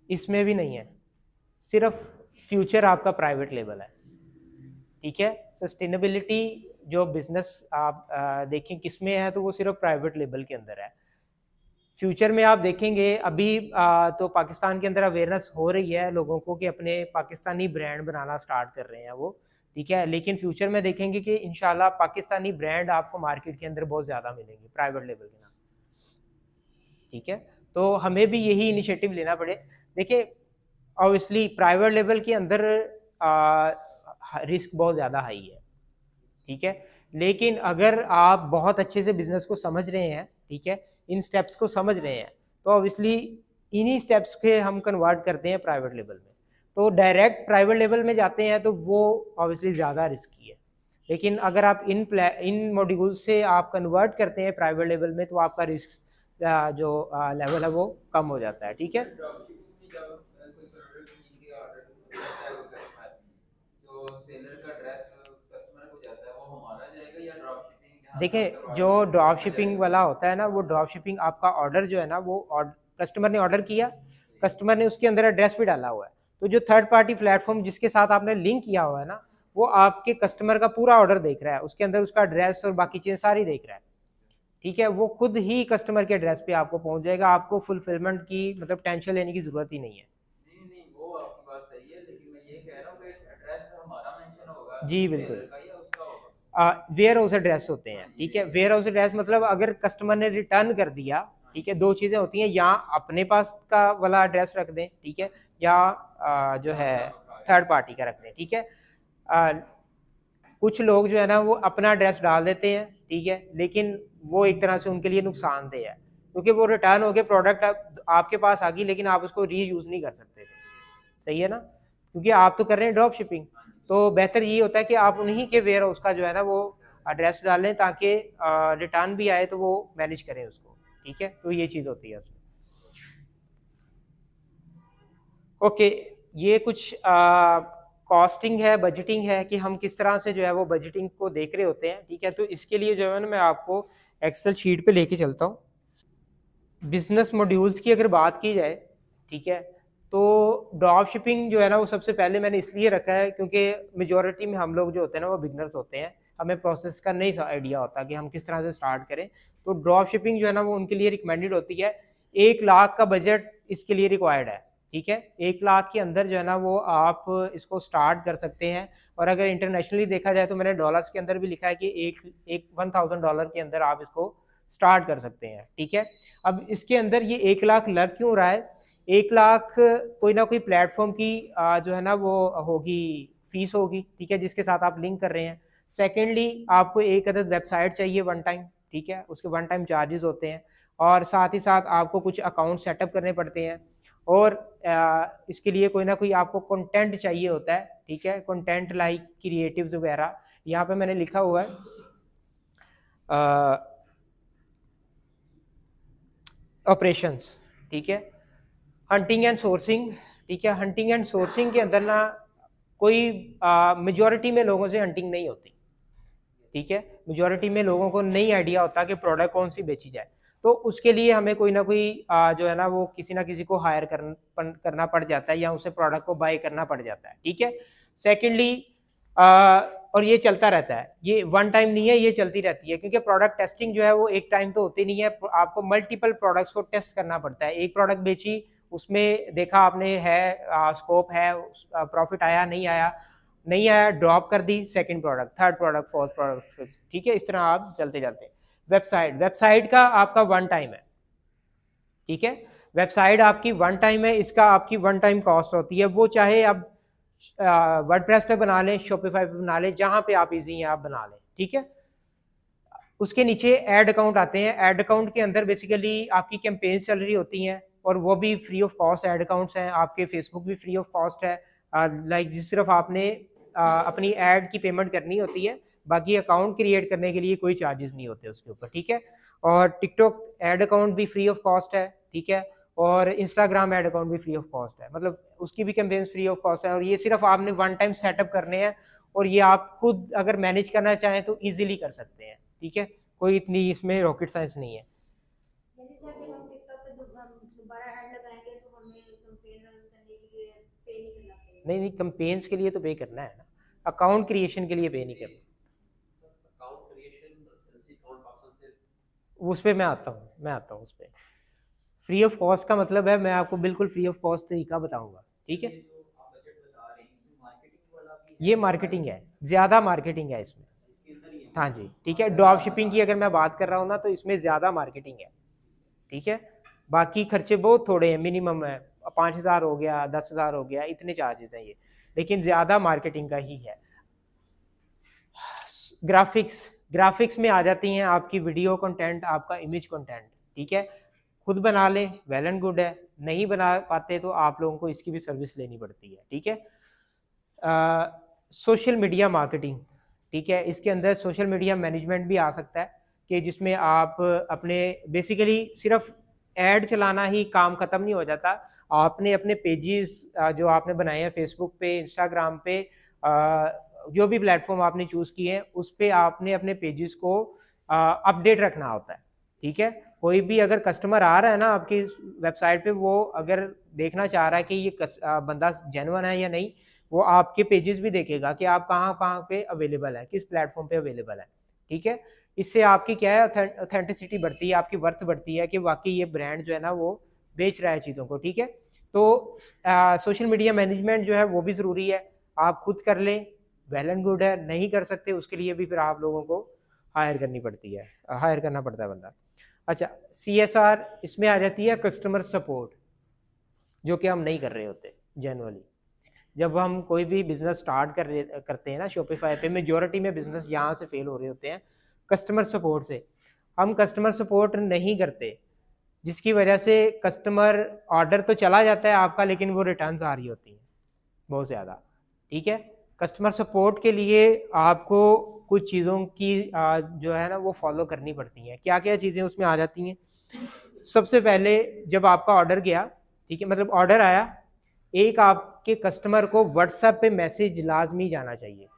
इसमें भी नहीं है, सिर्फ फ्यूचर आपका प्राइवेट लेबल है, ठीक है। सस्टेनेबिलिटी जो बिजनेस आप देखें किस में है, तो वो सिर्फ प्राइवेट लेबल के अंदर है। फ्यूचर में आप देखेंगे अभी तो पाकिस्तान के अंदर अवेयरनेस हो रही है लोगों को कि अपने पाकिस्तानी ब्रांड बनाना स्टार्ट कर रहे हैं वो, ठीक है, लेकिन फ्यूचर में देखेंगे कि इंशाल्लाह पाकिस्तानी ब्रांड आपको मार्केट के अंदर बहुत ज़्यादा मिलेंगे प्राइवेट लेवल के नाम, ठीक है। तो हमें भी यही इनिशिएटिव लेना पड़े। देखिए ऑब्वियसली प्राइवेट लेवल के अंदर रिस्क बहुत ज़्यादा हाई है, ठीक है, लेकिन अगर आप बहुत अच्छे से बिजनेस को समझ रहे हैं, ठीक है, इन स्टेप्स को समझ रहे हैं, तो ऑब्वियसली इन्हीं स्टेप्स के हम कन्वर्ट करते हैं प्राइवेट लेवल में। तो डायरेक्ट प्राइवेट लेवल में जाते हैं तो वो ऑब्वियसली ज़्यादा रिस्की है, लेकिन अगर आप इन मॉड्यूल से आप कन्वर्ट करते हैं प्राइवेट लेवल में तो आपका रिस्क जो लेवल है वो कम हो जाता है, ठीक है। देखें जो ड्रॉप शिपिंग वाला होता है ना, वो ड्रॉप शिपिंग आपका ऑर्डर जो है ना वो कस्टमर ने ऑर्डर किया, कस्टमर ने उसके अंदर एड्रेस भी डाला हुआ है, तो जो थर्ड पार्टी प्लेटफॉर्म जिसके साथ आपने लिंक किया हुआ है ना, वो आपके कस्टमर का पूरा ऑर्डर देख रहा है, उसके अंदर उसका एड्रेस और बाकी चीज़ें सारी देख रहा है, ठीक है, वो खुद ही कस्टमर के एड्रेस पे आपको पहुंच जाएगा, आपको फुलफिलमेंट की मतलब टेंशन लेने की जरूरत ही नहीं है। नहीं वो आपकी बात सही है, लेकिन मैं ये कह रहा हूँ कि एड्रेस पे हमारा मेंशन होगा जी बिल्कुल, वेयर हाउस एड्रेस होते हैं, ठीक है। वेयर हाउस एड्रेस मतलब अगर कस्टमर ने रिटर्न कर दिया, ठीक है, दो चीज़ें होती हैं, या अपने पास का वाला एड्रेस रख दें, ठीक है, या जो है थर्ड पार्टी का रख दें, ठीक है। कुछ लोग जो है ना वो अपना एड्रेस डाल देते हैं, ठीक है, लेकिन वो एक तरह से उनके लिए नुकसानदेह है, क्योंकि वो रिटर्न हो गए, प्रोडक्ट आपके पास आ गई, लेकिन आप उसको रीयूज़ नहीं कर सकते थे, सही है ना, क्योंकि आप तो कर रहे हैं ड्रॉप शिपिंग। तो बेहतर ये होता है कि आप उन्हीं के वेयर हाउस का जो है ना वो एड्रेस डालें, ताकि रिटर्न भी आए तो वो मैनेज करें उसको, ठीक है। तो ये चीज़ होती है उसमें। ओके, ये कुछ कॉस्टिंग है, बजटिंग है कि हम किस तरह से जो है वो बजटिंग को देख रहे होते हैं, ठीक है। तो इसके लिए जो है ना मैं आपको एक्सेल शीट पे लेके चलता हूँ। बिजनेस मॉड्यूल्स की अगर बात की जाए, ठीक है, तो ड्रॉप शिपिंग जो है ना वो सबसे पहले मैंने इसलिए रखा है क्योंकि मेजॉरिटी में हम लोग जो होते हैं ना वो बिगनर्स होते हैं, हमें प्रोसेस का नहीं आइडिया होता कि हम किस तरह से स्टार्ट करें। तो ड्रॉप शिपिंग जो है ना वो उनके लिए रिकमेंडेड होती है। 1 लाख का बजट इसके लिए रिक्वायर्ड है, ठीक है। 1 लाख के अंदर जो है ना वो आप इसको स्टार्ट कर सकते हैं, और अगर इंटरनेशनली देखा जाए तो मैंने डॉलर्स के अंदर भी लिखा है कि एक $1000 के अंदर आप इसको स्टार्ट कर सकते हैं, ठीक है। अब इसके अंदर ये 1 लाख लग क्यों रहा है? 1 लाख कोई ना कोई प्लेटफॉर्म की जो है ना वो होगी, फीस होगी, ठीक है, जिसके साथ आप लिंक कर रहे हैं। सेकेंडली आपको एक अदद वेबसाइट चाहिए वन टाइम, ठीक है, उसके वन टाइम चार्जेस होते हैं, और साथ ही साथ आपको कुछ अकाउंट सेटअप करने पड़ते हैं, और इसके लिए कोई ना कोई आपको कंटेंट चाहिए होता है, ठीक है, कंटेंट लाइक क्रिएटिव्स वगैरह। यहाँ पे मैंने लिखा हुआ है ऑपरेशंस, ठीक है, हंटिंग एंड सोर्सिंग, ठीक है। हंटिंग एंड सोर्सिंग के अंदर ना कोई मेजॉरिटी में लोगों से हंटिंग नहीं होती, ठीक है, मेजॉरिटी में लोगों को नहीं आइडिया होता कि प्रोडक्ट कौन सी बेची जाए, तो उसके लिए हमें कोई ना कोई जो है ना वो किसी ना किसी को हायर करना पड़ जाता है, या उसे प्रोडक्ट को बाय करना पड़ जाता है, ठीक है। सेकेंडली और ये चलता रहता है, ये वन टाइम नहीं है, ये चलती रहती है, क्योंकि प्रोडक्ट टेस्टिंग जो है वो एक टाइम तो होती नहीं है, आपको मल्टीपल प्रोडक्ट्स को टेस्ट करना पड़ता है। एक प्रोडक्ट बेची, उसमें देखा आपने है स्कोप है, प्रॉफिट आया नहीं आया, नहीं आया ड्रॉप कर दी, second product, third product, fourth product, fifth, ठीक है, इस तरह आप चलते जाते हैं। वेबसाइट का आपका वन टाइम है, ठीक है। वेबसाइट आपकी वन टाइम है, इसका आपकी वन टाइम कॉस्ट होती है, वो चाहे आप वर्डप्रेस पे बना लें, शॉपिफाई पे बना लें, जहाँ पे आप इजी हैं आप बना लें, ठीक है। उसके नीचे ऐड अकाउंट आते हैं, ऐड अकाउंट के अंदर बेसिकली आपकी कैंपेन्स चल रही होती हैं और वो भी free of cost add accounts हैं आपके, फेसबुक भी फ्री ऑफ कॉस्ट है, लाइक जिस सिर्फ आपने अपनी ऐड की पेमेंट करनी होती है, बाकी अकाउंट क्रिएट करने के लिए कोई चार्जेस नहीं होते उसके ऊपर, ठीक है। और टिकटॉक ऐड अकाउंट भी फ्री ऑफ कॉस्ट है, ठीक है, और इंस्टाग्राम ऐड अकाउंट भी फ्री ऑफ कॉस्ट है, मतलब उसकी भी कैंपेन्स फ्री ऑफ कॉस्ट है, और ये सिर्फ आपने वन टाइम सेटअप करने हैं और ये आप खुद अगर मैनेज करना चाहें तो ईजिली कर सकते हैं, ठीक है, कोई इतनी इसमें रॉकेट साइंस नहीं है। नहीं, कैंपेन्स के लिए तो पे करना है ना, अकाउंट क्रिएशन के लिए पे नहीं करना। उस पर मैं आता हूँ उस पर। फ्री ऑफ कॉस्ट का मतलब है मैं आपको बिल्कुल फ्री ऑफ कॉस्ट तरीका बताऊंगा, ठीक है। ये मार्केटिंग है, ज़्यादा मार्केटिंग है इसमें, हाँ जी, ठीक है। ड्रॉप शिपिंग की अगर मैं बात कर रहा हूँ ना तो इसमें ज़्यादा मार्केटिंग है, ठीक है। बाकी खर्चे बहुत थोड़े हैं, मिनिमम है 5,000 हो गया, 10,000 हो गया, इतने चार्जेस हैं ये, लेकिन ज़्यादा मार्केटिंग का ही है। ग्राफिक्स में आ जाती हैं आपकी वीडियो कंटेंट, आपका इमेज कंटेंट, ठीक है। खुद बना लें वेल एंड गुड है, नहीं बना पाते तो आप लोगों को इसकी भी सर्विस लेनी पड़ती है, ठीक है। सोशल मीडिया मार्केटिंग, ठीक है, इसके अंदर सोशल मीडिया मैनेजमेंट भी आ सकता है कि जिसमें आप अपने बेसिकली सिर्फ ऐड चलाना ही काम ख़त्म नहीं हो जाता, आपने अपने पेजेस जो आपने बनाए हैं फेसबुक पे, इंस्टाग्राम पे, जो भी प्लेटफॉर्म आपने चूज़ किए हैं उस पर आपने अपने पेजेस को अपडेट रखना होता है, ठीक है। कोई भी अगर कस्टमर आ रहा है ना आपकी वेबसाइट पे, वो अगर देखना चाह रहा है कि ये बंदा जेन्युइन है या नहीं, वो आपके पेजेस भी देखेगा कि आप कहाँ पे अवेलेबल है, किस प्लेटफॉर्म पे अवेलेबल है, ठीक है। इससे आपकी क्या है, ऑथेंटिसिटी बढ़ती है, आपकी वर्थ बढ़ती है कि वाकई ये ब्रांड जो है ना वो बेच रहा है चीज़ों को, ठीक है। तो सोशल मीडिया मैनेजमेंट जो है वो भी ज़रूरी है, आप खुद कर लें वेल एंड गुड है, नहीं कर सकते उसके लिए भी फिर आप लोगों को हायर करना पड़ता है बंदा। अच्छा, CSR इसमें आ जाती है कस्टमर सपोर्ट, जो कि हम नहीं कर रहे होते जनरली। जब हम कोई भी बिजनेस स्टार्ट करते हैं ना शॉपिफाई पे, मेजॉरिटी में बिजनेस यहाँ से फेल हो रहे होते हैं कस्टमर सपोर्ट से। हम कस्टमर सपोर्ट नहीं करते, जिसकी वजह से कस्टमर ऑर्डर तो चला जाता है आपका, लेकिन वो रिटर्न्स आ रही होती हैं बहुत ज़्यादा, ठीक है। कस्टमर सपोर्ट के लिए आपको कुछ चीज़ों की जो है ना वो फॉलो करनी पड़ती हैं। क्या क्या चीज़ें उसमें आ जाती हैं? सबसे पहले जब आपका ऑर्डर गया, ठीक है, मतलब ऑर्डर आया, एक आपके कस्टमर को व्हाट्सएप पे मैसेज लाजमी जाना चाहिए।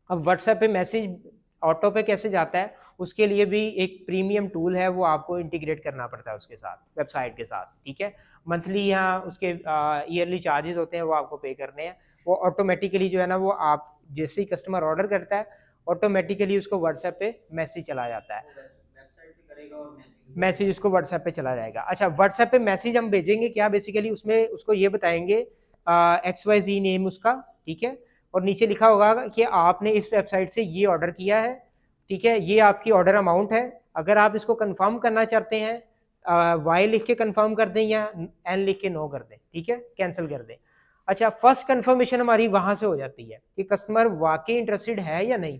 अब व्हाट्सएप पे मैसेज ऑटो पे कैसे जाता है, उसके लिए भी एक प्रीमियम टूल है, वो आपको इंटीग्रेट करना पड़ता है उसके साथ, वेबसाइट के साथ, ठीक है। मंथली यहाँ उसके ईयरली चार्जेस होते हैं, वो आपको पे करने हैं। वो ऑटोमेटिकली जो है ना वो आप जैसे ही कस्टमर ऑर्डर करता है ऑटोमेटिकली उसको व्हाट्सएप पे मैसेज चला जाता है, मैसेज उसको व्हाट्सएप पे चला जाएगा। अच्छा, व्हाट्सएप पे मैसेज हम भेजेंगे क्या, बेसिकली उसमें उसको ये बताएंगे XYZ नेम उसका, ठीक है, और नीचे लिखा होगा कि आपने इस वेबसाइट से ये ऑर्डर किया है, ठीक है, ये आपकी ऑर्डर अमाउंट है। अगर आप इसको कंफर्म करना चाहते हैं Y लिख के कंफर्म कर दें या N लिख के नो कर दें, ठीक है, कैंसिल कर दें। अच्छा, फर्स्ट कंफर्मेशन हमारी वहाँ से हो जाती है कि कस्टमर वाकई इंटरेस्टेड है या नहीं।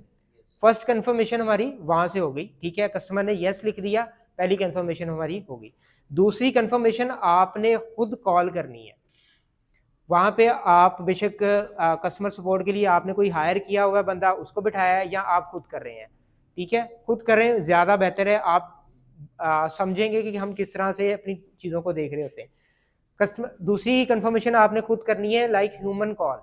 फर्स्ट कंफर्मेशन हमारी वहाँ से हो गई, ठीक है, कस्टमर ने येस लिख दिया, पहली कंफर्मेशन हमारी हो गई। दूसरी कंफर्मेशन आपने खुद कॉल करनी है। वहाँ पे आप बेशक कस्टमर सपोर्ट के लिए आपने कोई हायर किया हुआ बंदा उसको बिठाया है या आप खुद कर रहे हैं, ठीक है, खुद करें ज़्यादा बेहतर है। आप समझेंगे कि हम किस तरह से अपनी चीज़ों को देख रहे होते हैं। कस्टमर दूसरी कंफर्मेशन आपने खुद करनी है, लाइक ह्यूमन कॉल।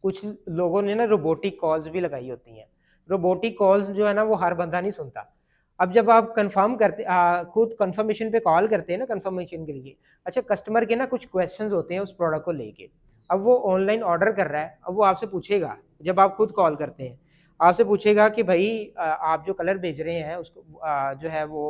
कुछ लोगों ने ना रोबोटिक कॉल्स भी लगाई होती हैं। रोबोटिक कॉल्स जो है ना वो हर बंदा नहीं सुनता। अब जब आप कंफर्म करते खुद कंफर्मेशन पे कॉल करते हैं ना कंफर्मेशन के लिए, अच्छा, कस्टमर के ना कुछ क्वेश्चंस होते हैं उस प्रोडक्ट को लेके। अब वो ऑनलाइन ऑर्डर कर रहा है, अब वो आपसे पूछेगा, जब आप खुद कॉल करते हैं आपसे पूछेगा कि भाई आप जो कलर भेज रहे हैं उसको जो है वो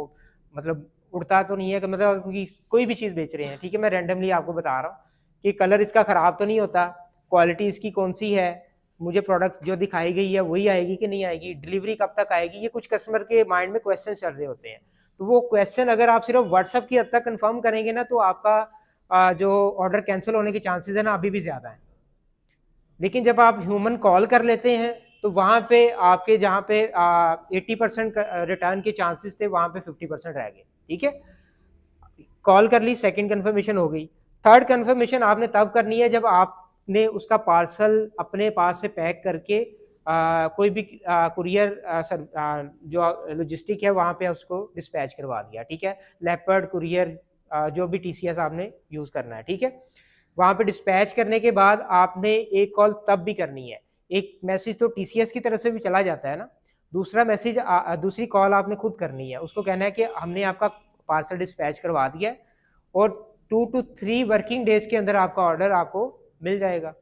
मतलब उड़ता तो नहीं है, कि मतलब कोई भी चीज़ बेच रहे हैं, ठीक है, मैं रैंडमली आपको बता रहा हूँ कि कलर इसका ख़राब तो नहीं होता, क्वालिटी इसकी कौन सी है, मुझे प्रोडक्ट जो दिखाई गई है वही आएगी कि नहीं आएगी, डिलीवरी कब तक आएगी, ये कुछ कस्टमर के माइंड में क्वेश्चन चल रहे होते हैं। तो वो क्वेश्चन अगर आप सिर्फ व्हाट्सएप की हद तक कंफर्म करेंगे ना, तो आपका जो ऑर्डर कैंसिल होने के चांसेस है ना अभी भी ज़्यादा है। लेकिन जब आप ह्यूमन कॉल कर लेते हैं तो वहाँ पे आपके जहाँ पे 80% रिटर्न के चांसेस थे, वहाँ पे 50% रह गए। ठीक है, कॉल कर ली, सेकंड कंफर्मेशन हो गई। थर्ड कंफर्मेशन आपने तब करनी है जब आपने उसका पार्सल अपने पास से पैक करके कोई भी कुरियर जो लॉजिस्टिक है वहाँ पे उसको डिस्पैच करवा दिया। ठीक है, लेपर्ड कुरियर जो भी TCS आपने यूज़ करना है। ठीक है, वहाँ पे डिस्पैच करने के बाद आपने एक कॉल तब भी करनी है। एक मैसेज तो TCS की तरफ से भी चला जाता है ना, दूसरा मैसेज दूसरी कॉल आपने खुद करनी है। उसको कहना है कि हमने आपका पार्सल डिस्पैच करवा दिया है और 2 to 3 वर्किंग डेज के अंदर आपका ऑर्डर आपको मिल जाएगा।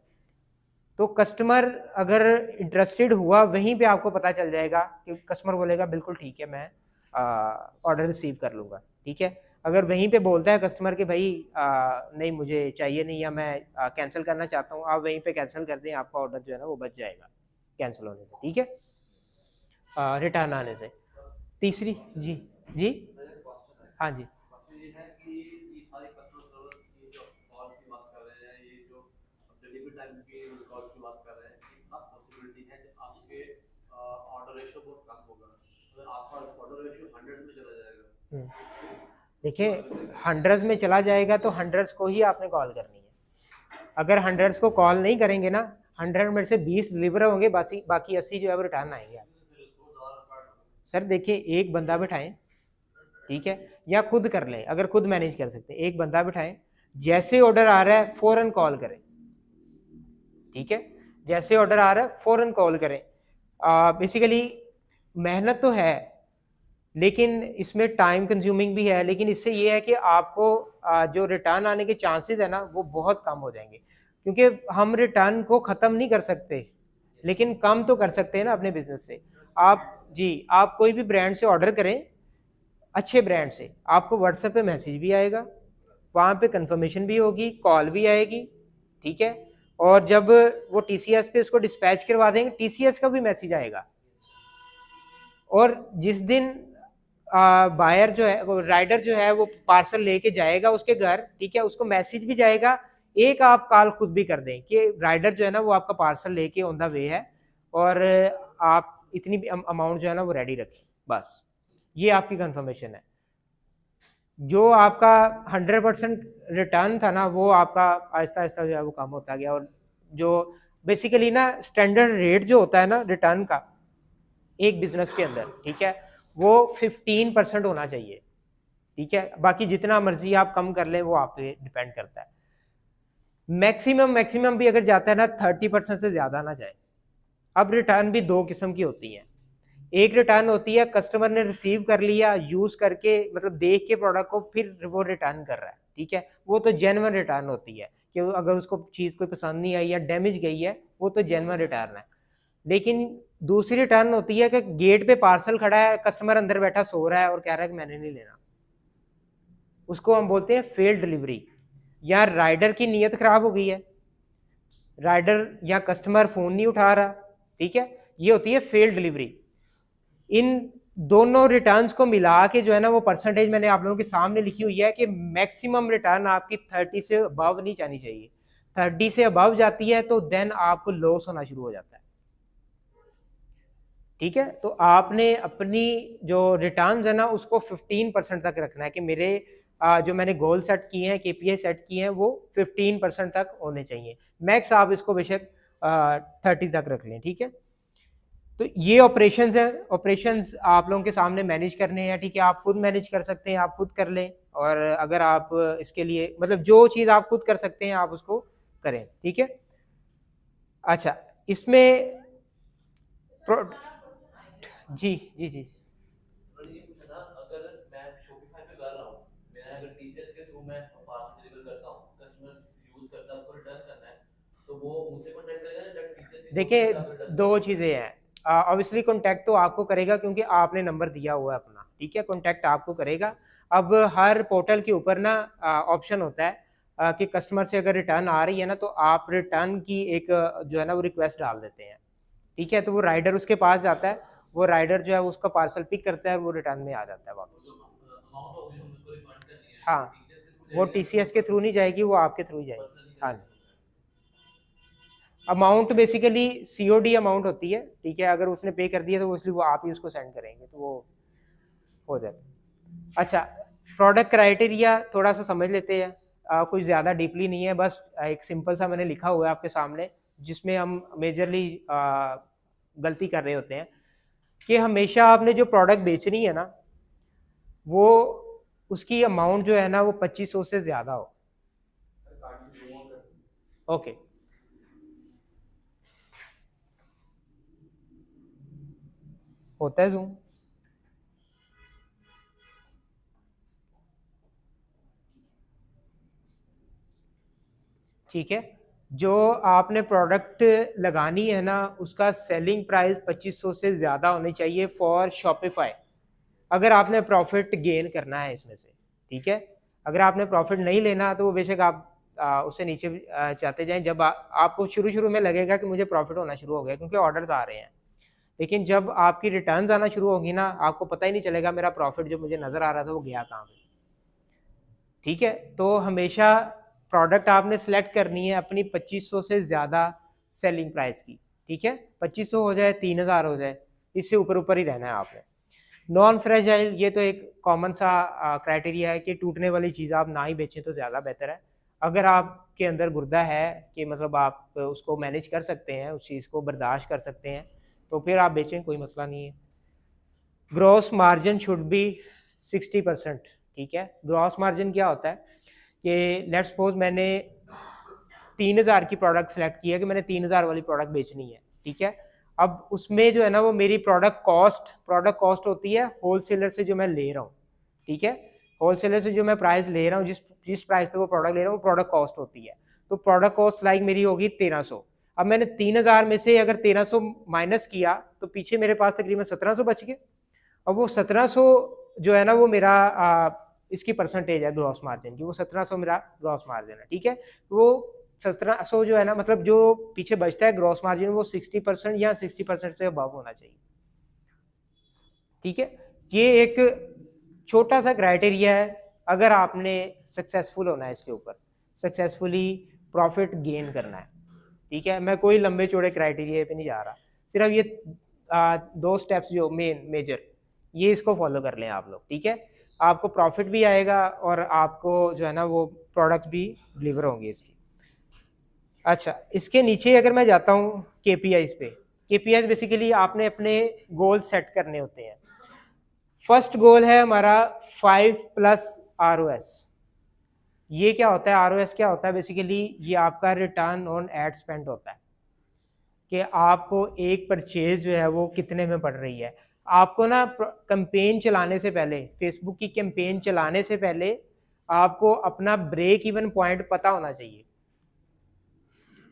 तो कस्टमर अगर इंटरेस्टेड हुआ वहीं पे आपको पता चल जाएगा कि कस्टमर बोलेगा बिल्कुल ठीक है, मैं ऑर्डर रिसीव कर लूँगा। ठीक है, अगर वहीं पे बोलता है कस्टमर कि भाई नहीं मुझे चाहिए नहीं, या मैं कैंसिल करना चाहता हूँ, आप वहीं पे कैंसिल कर दें, आपका ऑर्डर जो है ना वो बच जाएगा कैंसिल होने से। ठीक है, रिटर्न आने से। तीसरी जी जी हाँ जी ये है कि ये सारी कस्टमर सर्विस की जो कॉल की बात कर रहे हैं, ये जो डिलीवरी टाइम की कॉल की बात कर रहे हैं, कितना पॉसिबिलिटी है कि आपके ऑर्डर रेशियो बहुत कम होगा, अगर आपका ऑर्डर रेशियो 100 में चला जाएगा? देखिए 100 में चला जाएगा तो 100 को ही आपने कॉल करनी है। अगर 100 को कॉल नहीं करेंगे ना, 100 में से 20 डिलीवर होंगे, बाकी 80 जो है वो रिटर्न आएंगे। सर देखिए, एक बंदा बिठाएं, ठीक है, या खुद कर लें, अगर खुद मैनेज कर सकते हैं, एक बंदा बिठाएं, जैसे ऑर्डर आ रहा है फौरन कॉल करें। ठीक है, जैसे ऑर्डर आ रहा है फौरन कॉल करें। बेसिकली मेहनत तो है लेकिन इसमें टाइम कंज्यूमिंग भी है, लेकिन इससे ये है कि आपको जो रिटर्न आने के चांसेस है ना वो बहुत कम हो जाएंगे, क्योंकि हम रिटर्न को ख़त्म नहीं कर सकते लेकिन कम तो कर सकते हैं ना अपने बिजनेस से। आप कोई भी ब्रांड से ऑर्डर करें, अच्छे ब्रांड से, आपको व्हाट्सएप पे मैसेज भी आएगा, वहाँ पे कंफर्मेशन भी होगी, कॉल भी आएगी। ठीक है, और जब वो TCS पे उसको डिस्पैच करवा देंगे, TCS का भी मैसेज आएगा। और जिस दिन बायर जो है, वो राइडर जो है वो पार्सल लेके जाएगा उसके घर, ठीक है, उसको मैसेज भी जाएगा। एक आप कॉल खुद भी कर दें कि राइडर जो है ना वो आपका पार्सल लेके ऑन द वे है और आप इतनी अमाउंट जो है ना वो रेडी रखें, बस ये आपकी कंफर्मेशन है। जो आपका 100% रिटर्न था ना वो आपका आहिस्ता आहिस्ता जो है वो कम होता गया। और जो बेसिकली ना स्टैंडर्ड रेट जो होता है ना रिटर्न का एक बिजनेस के अंदर, ठीक है, वो 15% होना चाहिए। ठीक है, बाकी जितना मर्जी आप कम कर लें वो आप पे डिपेंड करता है। मैक्सिमम भी अगर जाता है ना 30% से ज़्यादा ना जाए। अब रिटर्न भी दो किस्म की होती हैं। एक रिटर्न होती है कस्टमर ने रिसीव कर लिया, यूज़ करके, मतलब देख के प्रोडक्ट को फिर वो रिटर्न कर रहा है। ठीक है, वो तो जेन्युइन रिटर्न होती है कि अगर उसको चीज़ कोई पसंद नहीं आई या डैमेज गई है वो तो जेन्युइन रिटर्न है। लेकिन दूसरी रिटर्न होती है कि गेट पे पार्सल खड़ा है, कस्टमर अंदर बैठा सो रहा है और कह रहा है कि मैंने नहीं लेना, उसको हम बोलते हैं फेल डिलीवरी। या राइडर की नीयत खराब हो गई है, राइडर या कस्टमर फ़ोन नहीं उठा रहा, ठीक है, ये होती है फेल डिलीवरी। इन दोनों रिटर्न्स को मिला के जो है ना वो परसेंटेज मैंने आप लोगों के सामने लिखी हुई है कि मैक्सिमम रिटर्न आपकी 30 से अबव नहीं जानी चाहिए। 30 से अबव जाती है तो देन आपको लॉस होना शुरू हो जाता है। ठीक है, तो आपने अपनी जो रिटर्न्स है ना उसको 15% तक रखना है कि मेरे जो मैंने गोल सेट किए हैं, KPI सेट किए हैं, वो 15% तक होने चाहिए। मैक्स आप इसको बेशक 30 तक रख लें। ठीक है, तो ये ऑपरेशंस हैं, ऑपरेशंस आप लोगों के सामने मैनेज करने हैं। ठीक है, आप खुद मैनेज कर सकते हैं, आप खुद कर लें, और अगर आप इसके लिए मतलब जो चीज़ आप खुद कर सकते हैं आप उसको करें। ठीक है, अच्छा, इसमें जी जी जी ये पूछा था, अगर मैं शॉपिफाई पे कर रहा हूँ, मैं अगर TCS के थ्रू मैं पार्सल डिलीवर करता हूँ, कस्टमर यूज करता है, उसको रिटर्न करना है, तो वो मुझसे कांटेक्ट करेगा या डायरेक्ट TCS? देखिए दो चीज़ें हैं। ऑब्वियसली कांटेक्ट तो आपको करेगा क्योंकि आपने नंबर दिया हुआ है अपना। ठीक है, कांटेक्ट आपको करेगा। अब हर पोर्टल के ऊपर ना ऑप्शन होता है कि कस्टमर से अगर रिटर्न आ रही है ना तो आप रिटर्न की एक जो है ना वो रिक्वेस्ट डाल देते हैं। ठीक है, तो वो राइडर उसके पास जाता है, वो राइडर जो है उसका पार्सल पिक करता है, वो रिटर्न में आ जाता है वापस। अमाउंट होगी हम उसको रिफंड करनी है, हाँ TCS के थ्रू वो जाएगी, TCS के थ्रू नहीं जाएगी, वो आपके थ्रू जाएगी। पर्सनली हाँ, जाएगी। अमाउंट बेसिकली COD अमाउंट होती है, ठीक है, अगर उसने पे कर दिया तो इसलिए वो आप ही उसको सेंड करेंगे तो वो हो जाता। अच्छा, प्रोडक्ट क्राइटेरिया थोड़ा सा समझ लेते हैं, कुछ ज़्यादा डीपली नहीं है, बस एक सिंपल सा मैंने लिखा हुआ है आपके सामने, जिसमें हम मेजरली गलती कर रहे होते हैं कि हमेशा आपने जो प्रोडक्ट बेचनी है ना, वो उसकी अमाउंट जो है ना वो 2500 से ज़्यादा हो। ओके, होता है जूम? ठीक है, जो आपने प्रोडक्ट लगानी है ना उसका सेलिंग प्राइस 2500 से ज़्यादा होनी चाहिए फॉर शॉपिफाई, अगर आपने प्रॉफिट गेन करना है इसमें से, ठीक है। अगर आपने प्रॉफिट नहीं लेना तो वो बेशक आप उससे नीचे चाहते जाएं। जब आपको शुरू में लगेगा कि मुझे प्रॉफिट होना शुरू हो गया क्योंकि ऑर्डर्स आ रहे हैं, लेकिन जब आपकी रिटर्न्स आना शुरू होगी ना, आपको पता ही नहीं चलेगा मेरा प्रॉफिट जो मुझे नज़र आ रहा था वो गया कहाँ पे, ठीक है। तो हमेशा प्रोडक्ट आपने सेलेक्ट करनी है अपनी 2500 से ज़्यादा सेलिंग प्राइस की, ठीक है। 2500 हो जाए, 3000 हो जाए, इससे ऊपर ही रहना है आपने। नॉन फ्रेजाइल, ये तो एक कॉमन सा क्राइटेरिया है कि टूटने वाली चीज़ आप ना ही बेचें तो ज़्यादा बेहतर है। अगर आपके अंदर गुर्दा है कि मतलब आप उसको मैनेज कर सकते हैं, उस चीज़ को बर्दाश्त कर सकते हैं, तो फिर आप बेचें, कोई मसला नहीं है। ग्रॉस मार्जिन शुड बी 60%, ठीक है। ग्रॉस मार्जिन क्या होता है कि लेट्स सपोज मैंने 3000 की प्रोडक्ट सेलेक्ट की है कि मैंने 3000 वाली प्रोडक्ट बेचनी है, ठीक है। अब उसमें जो है ना वो मेरी प्रोडक्ट कॉस्ट होती है होलसेलर से जो मैं ले रहा हूँ, ठीक है। होलसेलर से जो मैं प्राइस ले रहा हूँ, जिस प्राइस पे वो प्रोडक्ट ले रहा हूँ वो प्रोडक्ट कॉस्ट होती है। तो प्रोडक्ट कॉस्ट लाइक मेरी होगी 1300। अब मैंने 3000 में से अगर 1300 माइनस किया तो पीछे मेरे पास तकरीबन 1700 बच गए। अब वो 1700 जो है ना वो मेरा इसकी परसेंटेज है ग्रॉस मार्जिन की, वो 1700 मेरा ग्रॉस मार्जिन है, ठीक है। वो 1700 जो है ना, मतलब जो पीछे बचता है ग्रॉस मार्जिन, वो 60% या 60% से अबव होना चाहिए, ठीक है। ये एक छोटा सा क्राइटेरिया है अगर आपने सक्सेसफुल होना है, इसके ऊपर सक्सेसफुली प्रॉफिट गेन करना है, ठीक है। मैं कोई लंबे चौड़े क्राइटेरिया पे नहीं जा रहा, सिर्फ ये 2 स्टेप्स जो मेजर, ये इसको फॉलो कर लें आप लोग, ठीक है। आपको प्रॉफिट भी आएगा और आपको जो है ना वो प्रोडक्ट भी डिलीवर होंगे इसकी। अच्छा, इसके नीचे अगर मैं जाता हूँ KPIs पे, KPIs बेसिकली आपने अपने गोल सेट करने होते हैं। फर्स्ट गोल है हमारा 5+ ROS। ये क्या होता है, ROS क्या होता है बेसिकली, ये आपका रिटर्न ऑन एड स्पेंड होता है कि आपको एक परचेज जो है वो कितने में पड़ रही है। आपको ना कैंपेन चलाने से पहले, फेसबुक की कैंपेन चलाने से पहले आपको अपना ब्रेक इवन पॉइंट पता होना चाहिए,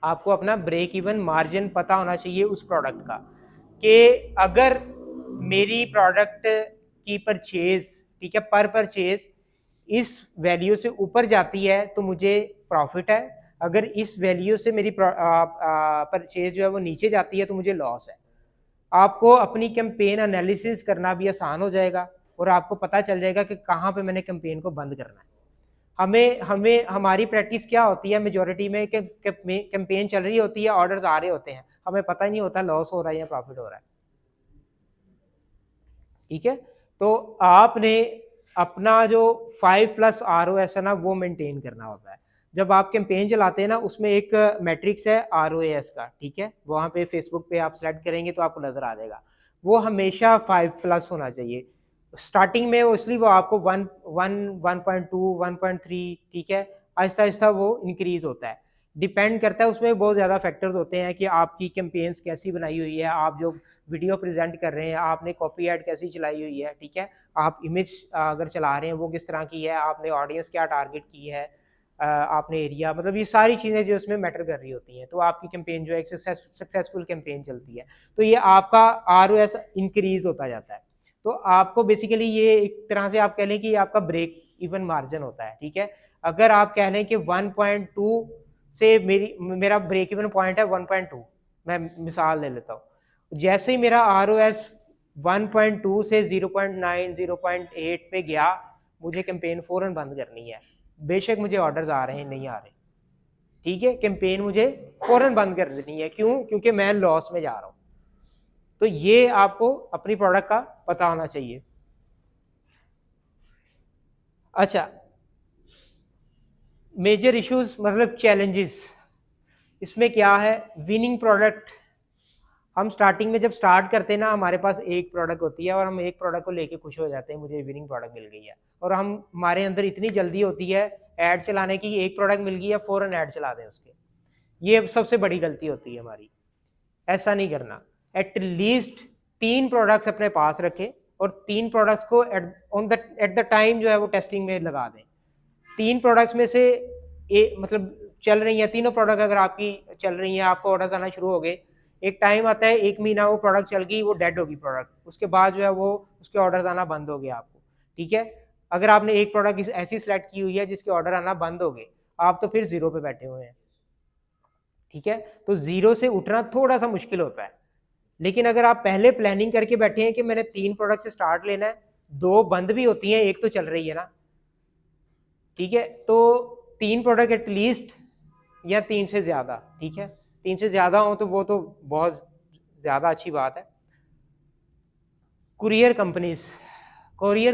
आपको अपना ब्रेक इवन मार्जिन पता होना चाहिए उस प्रोडक्ट का, कि अगर मेरी प्रोडक्ट की परचेज, ठीक है, पर परचेज इस वैल्यू से ऊपर जाती है तो मुझे प्रॉफिट है, अगर इस वैल्यू से मेरी परचेज जो है वो नीचे जाती है तो मुझे लॉस है। आपको अपनी कैंपेन एनालिसिस करना भी आसान हो जाएगा और आपको पता चल जाएगा कि कहाँ पे मैंने कैंपेन को बंद करना है। हमें हमारी प्रैक्टिस क्या होती है मेजॉरिटी में कि कैंपेन चल रही होती है, ऑर्डर्स आ रहे होते हैं, हमें पता ही नहीं होता लॉस हो रहा है या प्रॉफिट हो रहा है, ठीक है। तो आपने अपना जो 5+ ROS है ना वो मेंटेन करना होता है। जब आप कैंपेन चलाते हैं ना, उसमें एक मैट्रिक्स है ROAS का, ठीक है, वहाँ पे फेसबुक पे आप सेलेक्ट करेंगे तो आपको नज़र आ जाएगा, वो हमेशा 5+ होना चाहिए। स्टार्टिंग में वो इसलिए वो आपको 1.2 1.3, ठीक है, आहिस्ता आहिस्ता वो इंक्रीज होता है, डिपेंड करता है, उसमें बहुत ज़्यादा फैक्टर्स होते हैं कि आपकी कैंपेन्स कैसी बनाई हुई है, आप जो वीडियो प्रेजेंट कर रहे हैं, आपने कॉपी ऐड कैसी चलाई हुई है, ठीक है, आप इमेज अगर चला रहे हैं वो किस तरह की है, आपने ऑडियंस क्या टारगेट की है, आपने एरिया, मतलब ये सारी चीज़ें जो इसमें मैटर कर रही होती हैं, तो आपकी कैंपेन जो है एक सक्सेसफुल कैंपेन चलती है, तो ये आपका ROS इंक्रीज होता जाता है। तो आपको बेसिकली ये एक तरह से आप कह लें कि आपका ब्रेक इवन मार्जिन होता है, ठीक है। अगर आप कह लें कि 1.2 से मेरा ब्रेक इवन पॉइंट है 1.2, मैं मिसाल ले लेता हूँ, जैसे ही मेरा ROS 1.2 से 0.9 0.8 पे गया मुझे कैंपेन फ़ौरन बंद करनी है, बेशक मुझे ऑर्डर्स आ रहे हैं नहीं आ रहे, ठीक है, कैंपेन मुझे फ़ौरन बंद कर देनी है। क्यों? क्योंकि मैं लॉस में जा रहा हूँ। तो ये आपको अपनी प्रोडक्ट का पता होना चाहिए। अच्छा, मेजर इश्यूज मतलब चैलेंजेस इसमें क्या है? विनिंग प्रोडक्ट, हम स्टार्टिंग में जब स्टार्ट करते हैं ना, हमारे पास एक प्रोडक्ट होती है और हम एक प्रोडक्ट को लेके खुश हो जाते हैं, मुझे विनिंग प्रोडक्ट मिल गई है, और हमारे अंदर इतनी जल्दी होती है ऐड चलाने की, एक प्रोडक्ट मिल गई है फ़ौरन ऐड चला दें उसके। ये सबसे बड़ी गलती होती है हमारी, ऐसा नहीं करना। एट लीस्ट 3 प्रोडक्ट्स अपने पास रखें और 3 प्रोडक्ट्स को एट द टाइम जो है वो टेस्टिंग में लगा दें। 3 प्रोडक्ट्स में से मतलब चल रही है, तीनों प्रोडक्ट अगर आपकी चल रही हैं, आपको ऑर्डर्स आना शुरू हो गए, एक टाइम आता है 1 महीना वो प्रोडक्ट चल गई, वो डेड होगी प्रोडक्ट, उसके बाद जो है वो उसके ऑर्डर्स आना बंद हो गया आपको, ठीक है। अगर आपने एक प्रोडक्ट ऐसी सिलेक्ट की हुई है जिसके ऑर्डर आना बंद हो गए, आप तो फिर जीरो पे बैठे हुए हैं, ठीक है। तो जीरो से उठना थोड़ा सा मुश्किल होता है, लेकिन अगर आप पहले प्लानिंग करके बैठे हैं कि मैंने 3 प्रोडक्ट से स्टार्ट लेना है, 2 बंद भी होती हैं, एक तो चल रही है ना, ठीक है, तो 3 प्रोडक्ट एटलीस्ट या 3 से ज़्यादा, ठीक है, 3 से ज़्यादा हो तो वो तो बहुत ज़्यादा अच्छी बात है। कुरियर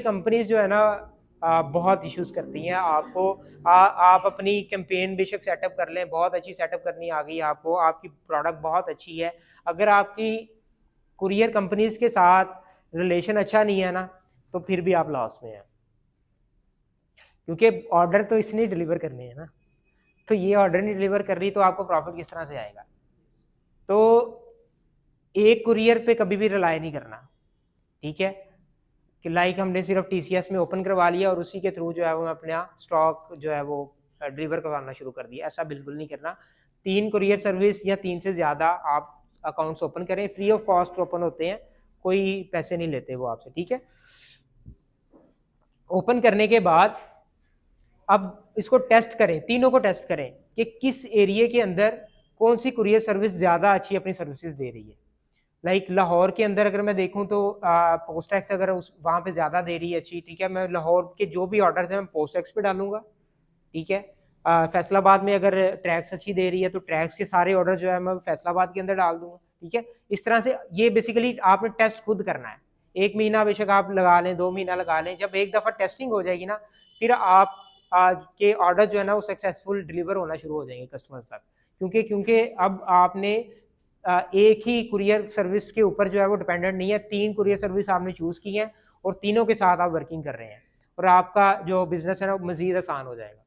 कंपनीज जो है ना बहुत इश्यूज करती हैं आपको। आप अपनी कैंपेन बेशक सेटअप कर लें, बहुत अच्छी सेटअप करनी आ गई आपको, आपकी प्रोडक्ट बहुत अच्छी है, अगर आपकी कुरियर कंपनीज के साथ रिलेशन अच्छा नहीं है ना, तो फिर भी आप लॉस में हैं, क्योंकि ऑर्डर तो इसने डिलीवर करने हैं ना, तो ये ऑर्डर नहीं डिलीवर कर रही तो आपको प्रॉफिट किस तरह से आएगा। तो एक कुरियर पे कभी भी रिलाई नहीं करना, ठीक है, कि लाइक हमने सिर्फ TCS में ओपन करवा लिया और उसी के थ्रू जो है वो अपना स्टॉक जो है वो डिलीवर करवाना शुरू कर दिया, ऐसा बिल्कुल नहीं करना। 3 कुरियर सर्विस या 3 से ज़्यादा आप अकाउंट्स ओपन करें, फ्री ऑफ कॉस्ट ओपन होते हैं, कोई पैसे नहीं लेते वो आपसे, ठीक है। ओपन करने के बाद अब इसको टेस्ट करें, तीनों को टेस्ट करें कि किस एरिया के अंदर कौन सी कुरियर सर्विस ज़्यादा अच्छी अपनी सर्विसेज दे रही है। लाइक लाहौर के अंदर अगर मैं देखूं तो पोस्टैक्स अगर वहाँ पे ज़्यादा दे रही है अच्छी, ठीक है, मैं लाहौर के जो भी ऑर्डर्स हैं मैं पोस्टैक्स पे डालूंगा, ठीक है। फैसलाबाद में अगर ट्रैक्स अच्छी दे रही है तो ट्रैक्स के सारे ऑर्डर जो है मैं फैसलाबाद के अंदर डाल दूंगा, ठीक है। इस तरह से ये बेसिकली आपने टेस्ट खुद करना है, 1 महीना बेशक आप लगा लें, 2 महीना लगा लें, जब एक दफ़ा टेस्टिंग हो जाएगी ना, फिर आप के ऑर्डर जो है ना वो सक्सेसफुल डिलीवर होना शुरू हो जाएंगे कस्टमर्स तक, क्योंकि अब आपने एक ही कुरियर सर्विस के ऊपर जो है वो डिपेंडेंट नहीं है, 3 कुरियर सर्विस आपने चूज़ की हैं और तीनों के साथ आप वर्किंग कर रहे हैं, और आपका जो बिजनेस है ना वो मज़ीद आसान हो जाएगा।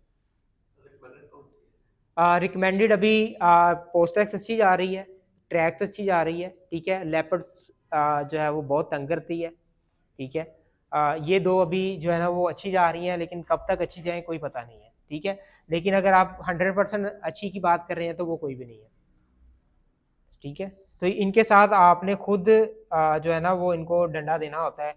रिकमेंडेड अभी पोस्टैक्स अच्छी जा रही है, ट्रैक्स अच्छी जा रही है, ठीक है, लेपर्ड जो है वो बहुत तंग करती है, ठीक है। ये 2 अभी जो है ना वो अच्छी जा रही हैं, लेकिन कब तक अच्छी जाएँ कोई पता नहीं है, ठीक है। लेकिन अगर आप 100% अच्छी की बात कर रहे हैं तो वो कोई भी नहीं है, ठीक है। तो इनके साथ आपने खुद जो है ना वो इनको डंडा देना होता है,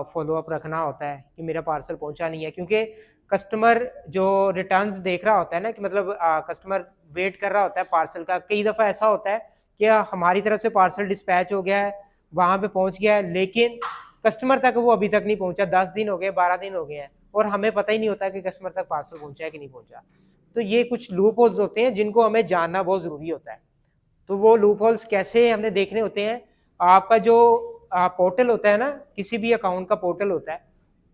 फॉलोअप रखना होता है कि मेरा पार्सल पहुंचा नहीं है, क्योंकि कस्टमर जो रिटर्न्स देख रहा होता है ना, कि मतलब कस्टमर वेट कर रहा होता है पार्सल का। कई दफ़ा ऐसा होता है कि हमारी तरफ से पार्सल डिस्पैच हो गया है, वहाँ पे पहुँच गया है, लेकिन कस्टमर तक वो अभी तक नहीं पहुँचा, 10 दिन हो गए, 12 दिन हो गए हैं, और हमें पता ही नहीं होता कि कस्टमर तक पार्सल पहुँचा है कि नहीं पहुँचा। तो ये कुछ लूप होल्स होते हैं जिनको हमें जानना बहुत ज़रूरी होता है। तो वो लूप होल्स कैसे हमने देखने होते हैं, आपका जो पोर्टल होता है ना, किसी भी अकाउंट का पोर्टल होता है,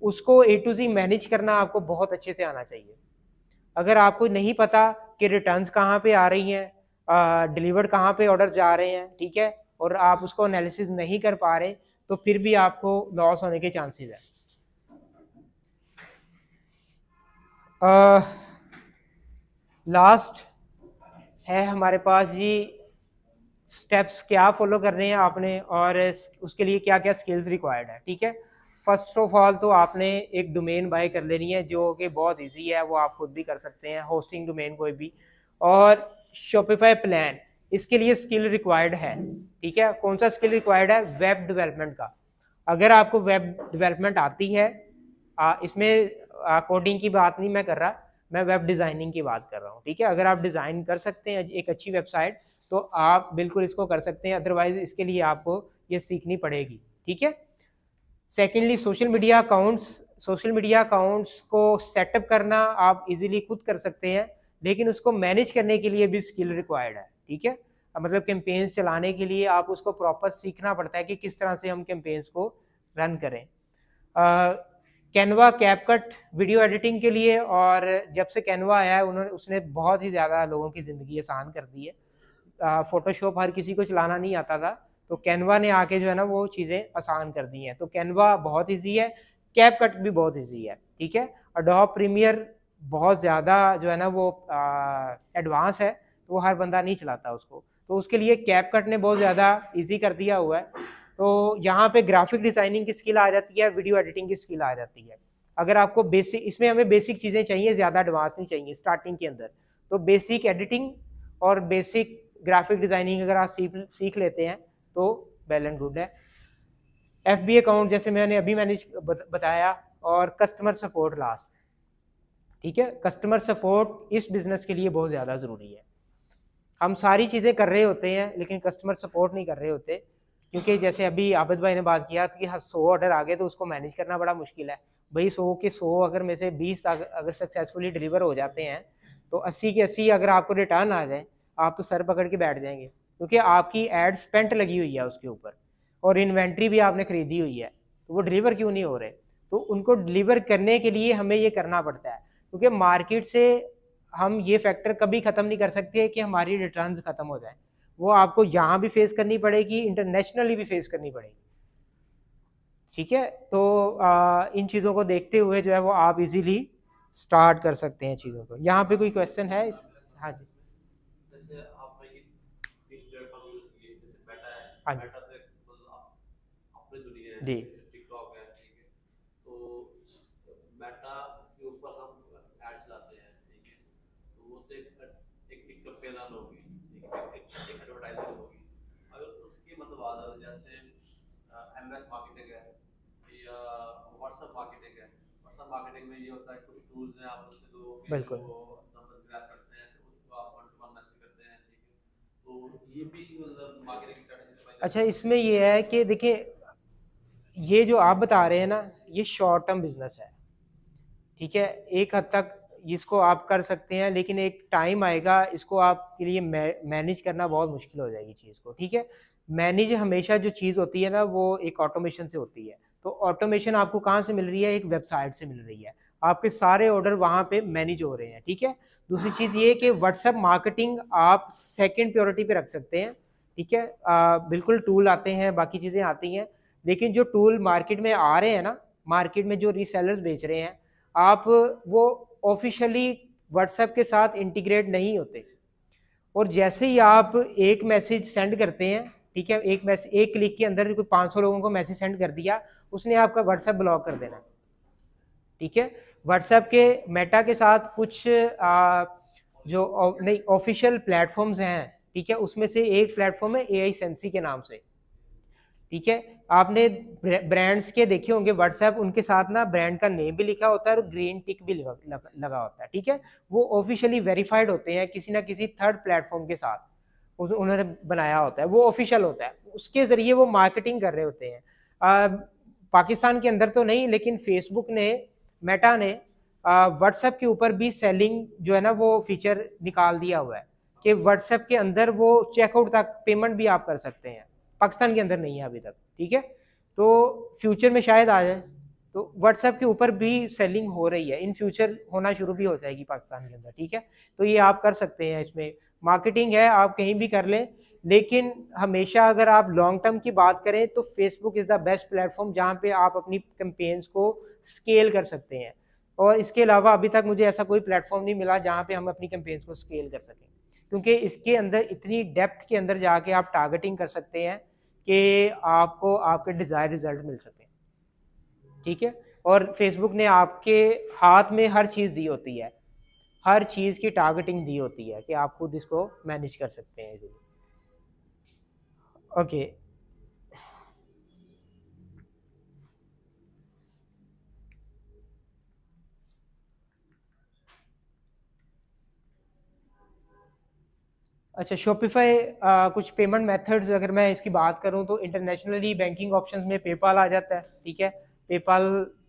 उसको A to Z मैनेज करना आपको बहुत अच्छे से आना चाहिए। अगर आपको नहीं पता कि रिटर्न्स कहाँ पे आ रही हैं, डिलीवर्ड कहाँ पे ऑर्डर जा रहे हैं, ठीक है, और आप उसको एनालिसिस नहीं कर पा रहे, तो फिर भी आपको लॉस होने के चांसेस है। लास्ट है हमारे पास जी स्टेप्स क्या फॉलो करने हैं आपने, और उसके लिए क्या क्या स्किल्स रिक्वायर्ड है, ठीक है। फर्स्ट ऑफ ऑल तो आपने एक डोमेन बाय कर लेनी है, जो कि बहुत इजी है, वो आप खुद भी कर सकते हैं, होस्टिंग डोमेन कोई भी, और शॉपिफाई प्लान, इसके लिए स्किल रिक्वायर्ड है, ठीक है। कौन सा स्किल रिक्वायर्ड है? वेब डेवलपमेंट का। अगर आपको वेब डेवलपमेंट आती है, इसमें कोडिंग की बात नहीं मैं कर रहा, मैं वेब डिज़ाइनिंग की बात कर रहा हूँ, ठीक है। अगर आप डिज़ाइन कर सकते हैं एक अच्छी वेबसाइट तो आप बिल्कुल इसको कर सकते हैं, अदरवाइज इसके लिए आपको ये सीखनी पड़ेगी, ठीक है। Secondly social media accounts social media accounts को सेटअप करना आप इजीली खुद कर सकते हैं, लेकिन उसको मैनेज करने के लिए भी स्किल रिक्वायर्ड है, ठीक है। मतलब कैंपेन्स चलाने के लिए आप उसको प्रॉपर सीखना पड़ता है कि किस तरह से हम कैंपेन्स को रन करें। कैनवा, कैपकट वीडियो एडिटिंग के लिए, और जब से कैनवा आया है उसने बहुत ही ज़्यादा लोगों की ज़िंदगी आसान कर दी है। फोटोशॉप हर किसी को चलाना नहीं आता था, तो कैनवा ने आके जो है ना वो चीज़ें आसान कर दी हैं। तो कैनवा बहुत ईजी है, कैपकट भी बहुत ईजी है, ठीक है। एडोब प्रीमियर बहुत ज़्यादा जो है ना वो एडवांस है, तो वो हर बंदा नहीं चलाता उसको, तो उसके लिए कैपकट ने बहुत ज़्यादा ईजी कर दिया हुआ है। तो यहाँ पे ग्राफिक डिज़ाइनिंग की स्किल आ जाती है, वीडियो एडिटिंग की स्किल आ जाती है। अगर आपको बेसिक, इसमें हमें बेसिक चीज़ें चाहिए, ज़्यादा एडवांस नहीं चाहिए स्टार्टिंग के अंदर। तो बेसिक एडिटिंग और बेसिक ग्राफिक डिज़ाइनिंग अगर आप सीख लेते हैं तो वेल एंड गुड है। FBA अकाउंट जैसे मैंने अभी बताया, और कस्टमर सपोर्ट लास्ट, ठीक है। कस्टमर सपोर्ट इस बिज़नेस के लिए बहुत ज़्यादा ज़रूरी है। हम सारी चीज़ें कर रहे होते हैं लेकिन कस्टमर सपोर्ट नहीं कर रहे होते, क्योंकि जैसे अभी आबिद भाई ने बात किया कि 100 ऑर्डर आ गए तो उसको मैनेज करना बड़ा मुश्किल है। भाई 100 के 100 अगर में से 20 अगर सक्सेसफुली डिलीवर हो जाते हैं तो 80 के 80 अगर आपको रिटर्न आ जाए, आप तो सर पकड़ के बैठ जाएंगे, क्योंकि आपकी एड स्पेंट लगी हुई है उसके ऊपर, और इन्वेंट्री भी आपने खरीदी हुई है, तो वो डिलीवर क्यों नहीं हो रहे। तो उनको डिलीवर करने के लिए हमें ये करना पड़ता है, क्योंकि मार्केट से हम ये फैक्टर कभी ख़त्म नहीं कर सकते कि हमारी रिटर्न्स ख़त्म हो जाए। वो आपको यहाँ भी फेस करनी पड़ेगी, इंटरनेशनली भी फेस करनी पड़ेगी, ठीक है। तो इन चीज़ों को देखते हुए जो है वो आप इजीली स्टार्ट कर सकते हैं चीज़ों को। यहाँ पे कोई क्वेश्चन है? हाँ जी। जैसे आपने ये तीन प्लेटफॉर्म यूज किए, जैसे मेटा है, हाँ जी। मेटा से अपनी दुनिया है, जी। टिकटॉक है, ठीक है। तो मेटा के ऊपर हम एड्स लाते हैं, ठीक है। तो वो तो एक टिकटॉक पे ऐलान होगी, एक एडवर्टाइजमेंट होगी। अगर उसकी मतलब आदत जैसे एमएस मार्केटिंग है या व्हाट्सएप मार्केटिंग है, व्हाट्सएप मार्केटिंग में ये होता है कुछ टूल्स हैं, आप उससे दो बिल्कुल। वो नंबर्स ग्रैब करते हैं, फिर उसको आप वन टू वन मैसेज करते हैं, ठीक है। तो ये भी मतलब मार्केटिंग स्ट्रेटजी से। अच्छा, इसमें ये है कि देखिए, ये जो आप बता रहे हैं ना, ये शॉर्ट टर्म बिजनेस है, ठीक है। एक हद तक इसको आप कर सकते हैं, लेकिन एक टाइम आएगा इसको आपके लिए मैनेज करना बहुत मुश्किल हो जाएगी चीज़ को, ठीक है। मैनेज हमेशा जो चीज़ होती है ना वो एक ऑटोमेशन से होती है। तो ऑटोमेशन आपको कहाँ से मिल रही है? एक वेबसाइट से मिल रही है, आपके सारे ऑर्डर वहाँ पे मैनेज हो रहे हैं, ठीक है। दूसरी चीज़ ये कि व्हाट्सएप मार्केटिंग आप सेकेंड प्रायोरिटी पे रख सकते हैं, ठीक है। बिल्कुल टूल आते हैं, बाकी चीज़ें आती हैं, लेकिन जो टूल मार्केट में आ रहे हैं ना, मार्केट में जो रीसेलर्स बेच रहे हैं, आप वो ऑफिशियली व्हाट्सएप के साथ इंटीग्रेट नहीं होते। और जैसे ही आप एक मैसेज सेंड करते हैं, ठीक है, एक क्लिक के अंदर कोई 500 लोगों को मैसेज सेंड कर दिया, उसने आपका व्हाट्सएप ब्लॉक कर देना, ठीक है। व्हाट्सएप के मेटा के साथ कुछ जो नहीं ऑफिशियल प्लेटफॉर्म्स हैं, ठीक है, उसमें से एक प्लेटफॉर्म है AI सेंसी के नाम से, ठीक है। आपने ब्रांड्स के देखे होंगे व्हाट्सएप, उनके साथ ना ब्रांड का नेम भी लिखा होता है और ग्रीन टिक भी लगा होता है, ठीक है। वो ऑफिशियली वेरीफाइड होते हैं किसी ना किसी थर्ड प्लेटफॉर्म के साथ, उन्होंने बनाया होता है, वो ऑफिशियल होता है, उसके ज़रिए वो मार्केटिंग कर रहे होते हैं। पाकिस्तान के अंदर तो नहीं, लेकिन फेसबुक ने, मेटा ने व्हाट्सएप के ऊपर भी सेलिंग जो है ना वो फीचर निकाल दिया हुआ है कि व्हाट्सएप के अंदर वो चेकआउट तक पेमेंट भी आप कर सकते हैं। पाकिस्तान के अंदर नहीं है अभी तक, ठीक है। तो फ्यूचर में शायद आ जाए, तो व्हाट्सएप के ऊपर भी सेलिंग हो रही है, इन फ्यूचर होना शुरू भी हो जाएगी पाकिस्तान के अंदर, ठीक है। तो ये आप कर सकते हैं, इसमें मार्केटिंग है, आप कहीं भी कर लें, लेकिन हमेशा अगर आप लॉन्ग टर्म की बात करें तो Facebook is the best platform जहाँ पे आप अपनी कैंपेन्स को स्केल कर सकते हैं। और इसके अलावा अभी तक मुझे ऐसा कोई प्लेटफॉर्म नहीं मिला जहाँ पे हम अपनी कैंपेन्स को स्केल कर सकें, क्योंकि इसके अंदर इतनी डेप्थ के अंदर जाके आप टारगेटिंग कर सकते हैं कि आपको आपके डिज़ायर रिजल्ट मिल सके, ठीक है। और फेसबुक ने आपके हाथ में हर चीज़ दी होती है, हर चीज़ की टारगेटिंग दी होती है कि आप खुद इसको मैनेज कर सकते हैं इजीली। ओके, अच्छा, शॉपिफाई कुछ पेमेंट मेथड्स अगर मैं इसकी बात करूं तो इंटरनेशनली बैंकिंग ऑप्शंस में पेपाल आ जाता है, ठीक है। पेपाल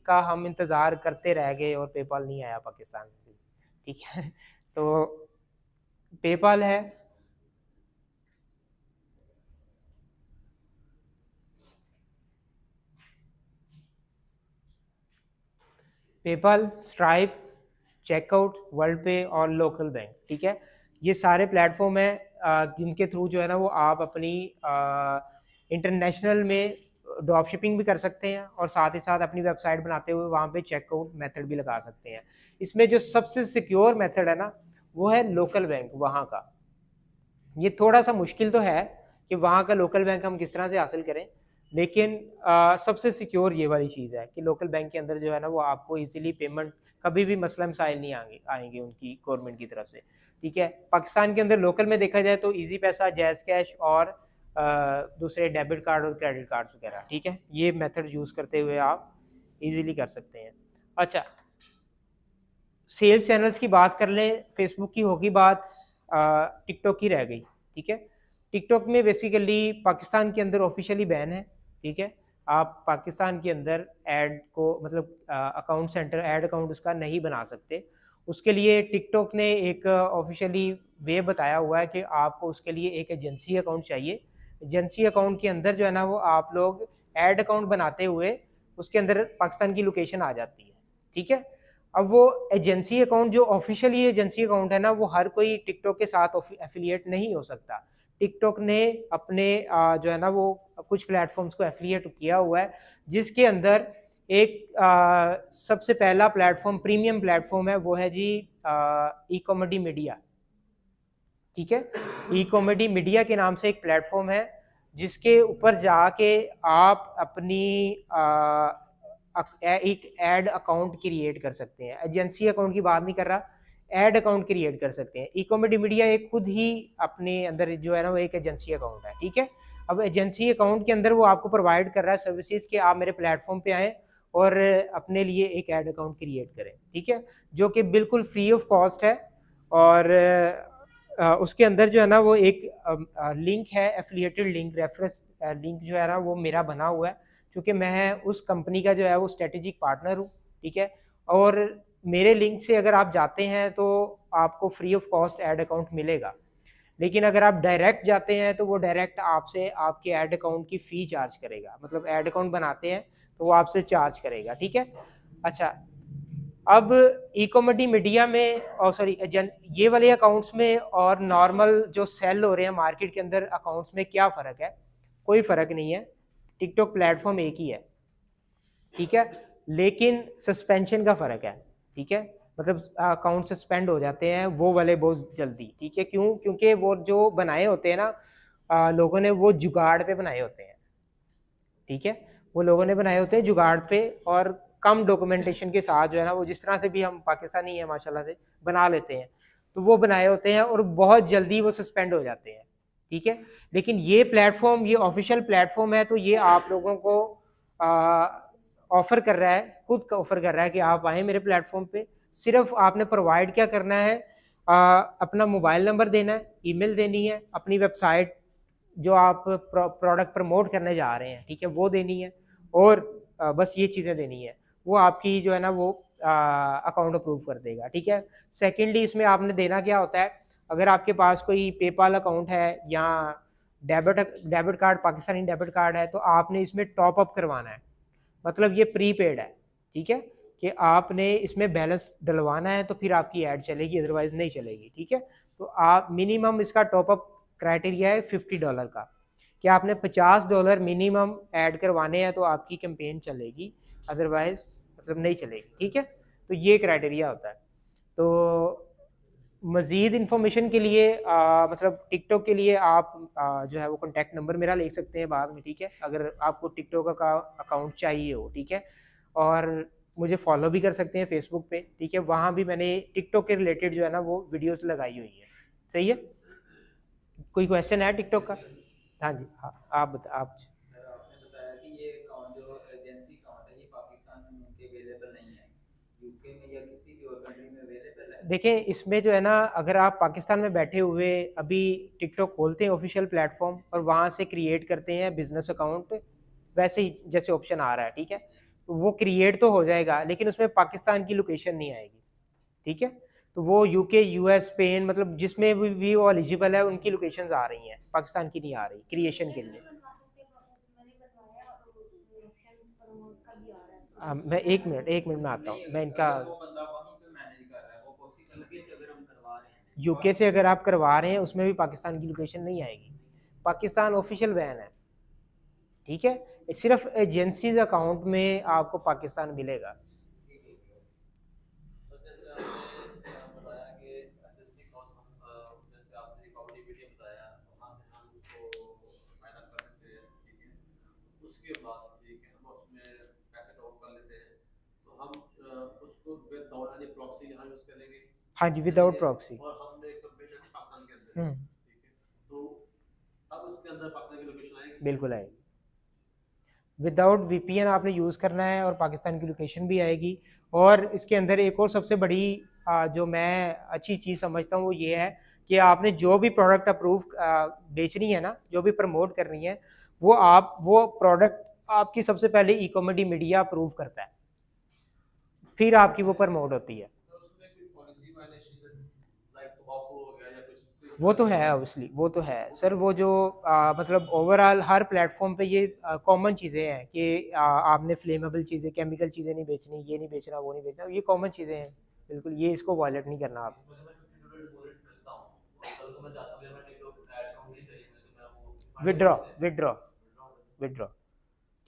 का हम इंतज़ार करते रह गए और पेपाल नहीं आया पाकिस्तान में, ठीक है। तो पेपाल है, पेपाल, स्ट्राइप, चेकआउट, वर्ल्ड पे और लोकल बैंक, ठीक है। ये सारे प्लेटफॉर्म हैं जिनके थ्रू जो है ना वो आप अपनी इंटरनेशनल में ड्रॉप शिपिंग भी कर सकते हैं और साथ ही साथ अपनी वेबसाइट बनाते हुए वहाँ पे चेकआउट मेथड भी लगा सकते हैं। इसमें जो सबसे सिक्योर मेथड है ना वो है लोकल बैंक वहाँ का। ये थोड़ा सा मुश्किल तो है कि वहाँ का लोकल बैंक हम किस तरह से हासिल करें, लेकिन सबसे सिक्योर ये वाली चीज़ है कि लोकल बैंक के अंदर जो है ना वो आपको इजीली पेमेंट, कभी भी मसला मसाइल नहीं आएंगे उनकी गवर्नमेंट की तरफ से, ठीक है। पाकिस्तान के अंदर लोकल में देखा जाए तो इजी पैसा, जैज़ कैश और दूसरे डेबिट कार्ड और क्रेडिट कार्ड वगैरह, ठीक है। ये मेथड यूज़ करते हुए आप इजीली कर सकते हैं। अच्छा, सेल्स चैनल्स की बात कर लें, फेसबुक की होगी बात, टिकटॉक की रह गई, ठीक है। टिकटॉक में बेसिकली पाकिस्तान के अंदर ऑफिशियली बैन है, ठीक है। आप पाकिस्तान के अंदर ऐड को मतलब अकाउंट सेंटर ऐड अकाउंट उसका नहीं बना सकते। उसके लिए टिकटॉक ने एक ऑफिशियली वे बताया हुआ है कि आपको उसके लिए एक एजेंसी अकाउंट चाहिए। एजेंसी अकाउंट के अंदर जो है ना वो आप लोग ऐड अकाउंट बनाते हुए उसके अंदर पाकिस्तान की लोकेशन आ जाती है, ठीक है। अब वो एजेंसी अकाउंट जो ऑफिशियली एजेंसी अकाउंट है ना वो हर कोई टिकटॉक के साथ एफिलिएट नहीं हो सकता। टिकटॉक ने अपने जो है ना वो कुछ प्लेटफॉर्म्स को एफिलिएट किया हुआ है, जिसके अंदर एक सबसे पहला प्लेटफॉर्म प्रीमियम प्लेटफॉर्म है, वो है जी ई कॉमेडी मीडिया, ठीक है। ई कॉमेडी मीडिया के नाम से एक प्लेटफॉर्म है जिसके ऊपर जाके आप अपनी एक ऐड अकाउंट क्रिएट कर सकते हैं। एजेंसी अकाउंट की बात नहीं कर रहा, ऐड अकाउंट क्रिएट कर सकते हैं। ई कॉमेडी मीडिया एक खुद ही अपने अंदर जो है ना वो एक एजेंसी अकाउंट है, ठीक है। अब एजेंसी अकाउंट के अंदर वो आपको प्रोवाइड कर रहा है सर्विसेज कि आप मेरे प्लेटफॉर्म पे आएँ और अपने लिए एक ऐड अकाउंट क्रिएट करें, ठीक है, जो कि बिल्कुल फ्री ऑफ कॉस्ट है। और उसके अंदर जो है ना वो एक लिंक है, एफिलिएटेड लिंक, रेफरेंस लिंक जो है ना वो मेरा बना हुआ है, क्योंकि मैं उस कंपनी का जो है वो स्ट्रेटेजिक पार्टनर हूँ, ठीक है। और मेरे लिंक से अगर आप जाते हैं तो आपको free of cost add account मिलेगा, लेकिन अगर आप डायरेक्ट जाते हैं तो वो डायरेक्ट आपसे आपके ऐड अकाउंट की फ़ी चार्ज करेगा। मतलब ऐड अकाउंट बनाते हैं तो वो आपसे चार्ज करेगा, ठीक है। अच्छा, अब ई कॉमेडी मीडिया में और सॉरी ये वाले अकाउंट्स में और नॉर्मल जो सेल हो रहे हैं मार्केट के अंदर अकाउंट्स में क्या फ़र्क है? कोई फ़र्क नहीं है, टिकटॉक प्लेटफॉर्म एक ही है, ठीक है, लेकिन सस्पेंशन का फ़र्क है, ठीक है। मतलब अकाउंट सस्पेंड हो जाते हैं वो वाले बहुत जल्दी, ठीक है। क्यों? क्योंकि वो जो बनाए होते हैं ना लोगों ने वो जुगाड़ पे बनाए होते हैं, ठीक है। वो लोगों ने बनाए होते हैं जुगाड़ पे और कम डॉक्यूमेंटेशन के साथ जो है ना वो जिस तरह से भी हम पाकिस्तानी है माशाल्लाह से बना लेते हैं, तो वो बनाए होते हैं और बहुत जल्दी वो सस्पेंड हो जाते हैं, ठीक है। लेकिन ये प्लेटफॉर्म, ये ऑफिशियल प्लेटफॉर्म है, तो ये आप लोगों को ऑफ़र कर रहा है, खुद का ऑफ़र कर रहा है कि आप आएँ मेरे प्लेटफॉर्म पे। सिर्फ आपने प्रोवाइड क्या करना है, अपना मोबाइल नंबर देना है, ईमेल देनी है, अपनी वेबसाइट जो आप प्रोडक्ट प्रमोट करने जा रहे हैं, ठीक है, वो देनी है और बस ये चीज़ें देनी है। वो आपकी जो है ना वो अकाउंट अप्रूव कर देगा, ठीक है। सेकेंडली इसमें आपने देना क्या होता है, अगर आपके पास कोई पेपाल अकाउंट है या debit card, Pakistani debit card है, तो आपने इसमें टॉप अप करवाना है। मतलब ये प्रीपेड है, ठीक है, कि आपने इसमें बैलेंस डलवाना है तो फिर आपकी ऐड चलेगी, अदरवाइज नहीं चलेगी, ठीक है। तो आप मिनिमम इसका टॉप अप क्राइटेरिया है $50 का, कि आपने $50 मिनिमम ऐड करवाने हैं तो आपकी कैंपेन चलेगी, अदरवाइज मतलब नहीं चलेगी, ठीक है। तो ये क्राइटेरिया होता है। तो मज़ीद इन्फॉर्मेशन के लिए मतलब टिकटॉक के लिए आप जो है वो कॉन्टैक्ट नंबर मेरा ले सकते हैं बाद में, ठीक है, अगर आपको टिकटॉक का अकाउंट चाहिए हो, ठीक है। और मुझे फॉलो भी कर सकते हैं फेसबुक पे, ठीक है, वहाँ भी मैंने टिकटॉक के रिलेटेड जो है ना वो वीडियोस लगाई हुई है। सही है, कोई क्वेश्चन है टिकटॉक का? हाँ जी, हाँ आप आप सर आपने बताया कि ये अकाउंट जो एजेंसी अकाउंट है ये पाकिस्तान में अवेलेबल नहीं है, यूके में या किसी भी और कंट्री में अवेलेबल है? देखें, इसमें जो है ना अगर आप पाकिस्तान में बैठे हुए अभी टिकटॉक खोलते हैं ऑफिशियल प्लेटफॉर्म और वहाँ से क्रिएट करते हैं बिजनेस अकाउंट, वैसे ही जैसे ऑप्शन आ रहा है, ठीक है, वो क्रिएट तो हो जाएगा लेकिन उसमें पाकिस्तान की लोकेशन नहीं आएगी, ठीक है। तो वो यूके, यूएस, स्पेन, मतलब जिसमें भी वो एलिजिबल है उनकी लोकेशंस आ रही हैं, पाकिस्तान की नहीं आ रही क्रिएशन के लिए। मैं एक मिनट में आता हूँ, मैं इनका वो बंदा वहीं पे मैनेज कर रहा है, वो पॉसिबल यूके से अगर हम करवा रहे हैं, यूके से अगर आप करवा रहे हैं उसमें भी पाकिस्तान की लोकेशन नहीं आएगी, पाकिस्तान ऑफिशियल बैन है, ठीक है। सिर्फ एजेंसीज अकाउंट में आपको पाकिस्तान मिलेगा। तो जैसे आपने बताया कि एजेंसी कॉस्ट हम जैसे आपने कॉमेडी वीडियो बताया वहाँ से हम उसको फाइनल कर सकते हैं, ठीक है। उसके बाद ठीक है हम उसमें पैसे डाउन कर लेते हैं, तो हम उसको विदाउट एनी प्रॉक्सी यहाँ यूज़ करेंगे। हाँ जी, विदाउट प्रॉक्सी। और हमने एक कंप्यूटर है पाकिस्तान के अंदर, ठीक है, तो अब उसके अंदर पाकिस्तान की लोकेशन आएगी। बिल्कुल आएगी, विदाउट वीपीएन आपने यूज़ करना है और पाकिस्तान की लोकेशन भी आएगी। और इसके अंदर एक और सबसे बड़ी जो मैं अच्छी चीज़ समझता हूँ वो ये है कि आपने जो भी प्रोडक्ट अप्रूव बेचनी है ना, जो भी प्रमोट करनी है, वो प्रोडक्ट आपकी सबसे पहले ई-कॉमर्स मीडिया अप्रूव करता है, फिर आपकी वो प्रमोट होती है। वो तो है ऑब्वियसली, वो तो है सर। वो जो मतलब ओवरऑल हर प्लेटफॉर्म पे ये कॉमन चीज़ें हैं कि आपने फ्लेमेबल चीज़ें, केमिकल चीज़ें नहीं बेचनी, ये नहीं बेचना, वो नहीं बेचना, ये कॉमन चीज़ें हैं, बिल्कुल ये इसको वायलेट नहीं करना आप। विड्रॉ विड्रॉ विड्रॉ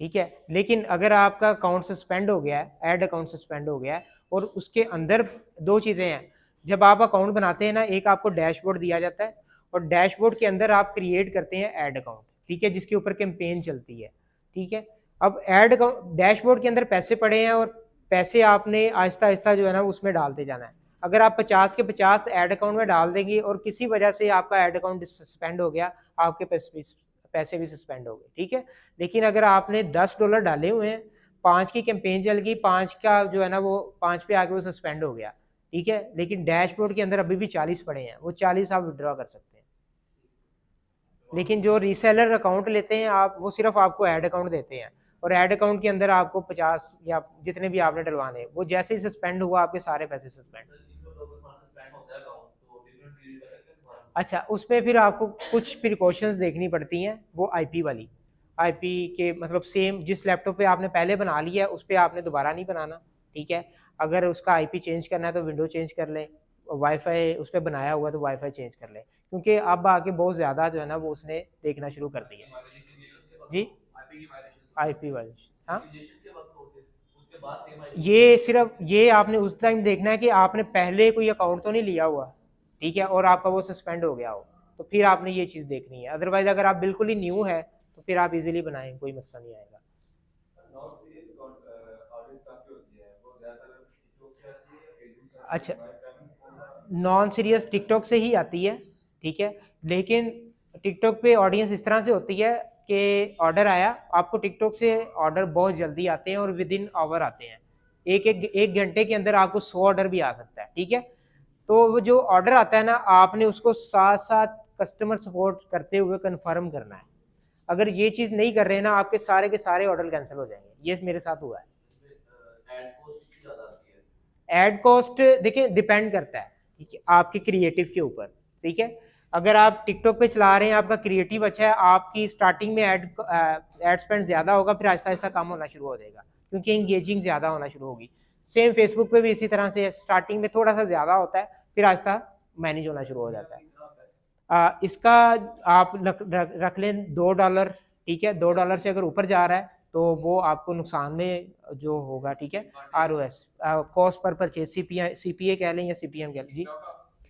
ठीक है। लेकिन अगर आपका अकाउंट सस्पेंड हो गया है, ऐड अकाउंट सस्पेंड हो गया है, और उसके अंदर दो चीज़ें हैं, जब आप अकाउंट बनाते हैं ना, एक आपको डैशबोर्ड दिया जाता है और डैशबोर्ड के अंदर आप क्रिएट करते हैं ऐड अकाउंट, ठीक है, जिसके ऊपर कैंपेन चलती है, ठीक है। अब ऐड अकाउंट डैशबोर्ड के अंदर पैसे पड़े हैं और पैसे आपने आहिस्ता आहिस्ता जो है ना उसमें डालते जाना है। अगर आप 50 के 50 ऐड अकाउंट में डाल देंगे और किसी वजह से आपका ऐड अकाउंट सस्पेंड हो गया, आपके पैसे भी सस्पेंड हो गए, ठीक है। लेकिन अगर आपने $10 डाले हुए हैं, 5 की कैंपेन चल गई, 5 का जो है ना वो 5 पे आके वो सस्पेंड हो गया, ठीक है, लेकिन डैशबोर्ड के अंदर अभी भी 40 पड़े हैं, वो 40 आप विड्रॉ कर सकते हैं। लेकिन जो रीसेलर अकाउंट लेते हैं आप, वो सिर्फ आपको ऐड अकाउंट देते हैं और ऐड अकाउंट के अंदर आपको 50 या जितने भी आपने डलवाने, वो जैसे ही सस्पेंड हुआ आपके सारे पैसे सस्पेंड। अच्छा, उसमें फिर आपको कुछ प्रिकॉशंस देखनी पड़ती हैं, वो आईपी वाली, आईपी के मतलब सेम जिस लैपटॉप पे आपने पहले बना लिया है उस पर आपने दोबारा नहीं बनाना, ठीक है। अगर उसका आईपी चेंज करना है तो विंडो चेंज कर लें, वाईफाई उस पर बनाया हुआ तो वाईफाई चेंज कर लें, क्योंकि अब आके बहुत ज़्यादा जो है ना वो उसने देखना शुरू कर दिया जी आईपी वाली। हाँ, ये सिर्फ ये आपने उस टाइम देखना है कि आपने पहले कोई अकाउंट तो नहीं लिया हुआ, ठीक है, और आपका वो सस्पेंड हो गया हो, तो फिर आपने ये चीज़ देखनी है। अदरवाइज अगर आप बिल्कुल ही न्यू है तो फिर आप इजीली बनाएं, कोई मसला नहीं आएगा। अच्छा, नॉन सीरियस टिकटॉक से ही आती है, ठीक है, लेकिन टिकटॉक पे ऑडियंस इस तरह से होती है कि ऑर्डर आया, आपको टिकटॉक से ऑर्डर बहुत जल्दी आते हैं और विद इन आवर आते हैं, एक घंटे के अंदर आपको 100 ऑर्डर भी आ सकता है, ठीक है। तो वो जो ऑर्डर आता है ना, आपने उसको साथ साथ कस्टमर सपोर्ट करते हुए कंफर्म करना है। अगर ये चीज़ नहीं कर रहे ना, आपके सारे के सारे ऑर्डर कैंसिल हो जाएंगे। ये मेरे साथ हुआ है। एड कॉस्ट देखिए डिपेंड करता है, ठीक है, आपके क्रिएटिव के ऊपर, ठीक है। अगर आप टिकटॉक पे चला रहे हैं, आपका क्रिएटिव अच्छा है, आपकी स्टार्टिंग में एड स्पेंड ज़्यादा होगा, फिर आहिस्ता आहिस्ता कम होना शुरू हो जाएगा क्योंकि इंगेजिंग ज़्यादा होना शुरू होगी। सेम फेसबुक पे भी इसी तरह से स्टार्टिंग में थोड़ा सा ज़्यादा होता है, फिर आहिस्ता मैनेज होना शुरू हो जाता है। इसका आप रख लें $2, ठीक है। $2 से अगर ऊपर जा रहा है तो वो आपको नुकसान में जो होगा, ठीक है। ROS cost per purchase, CPA कह लें या CPM कह लें जी,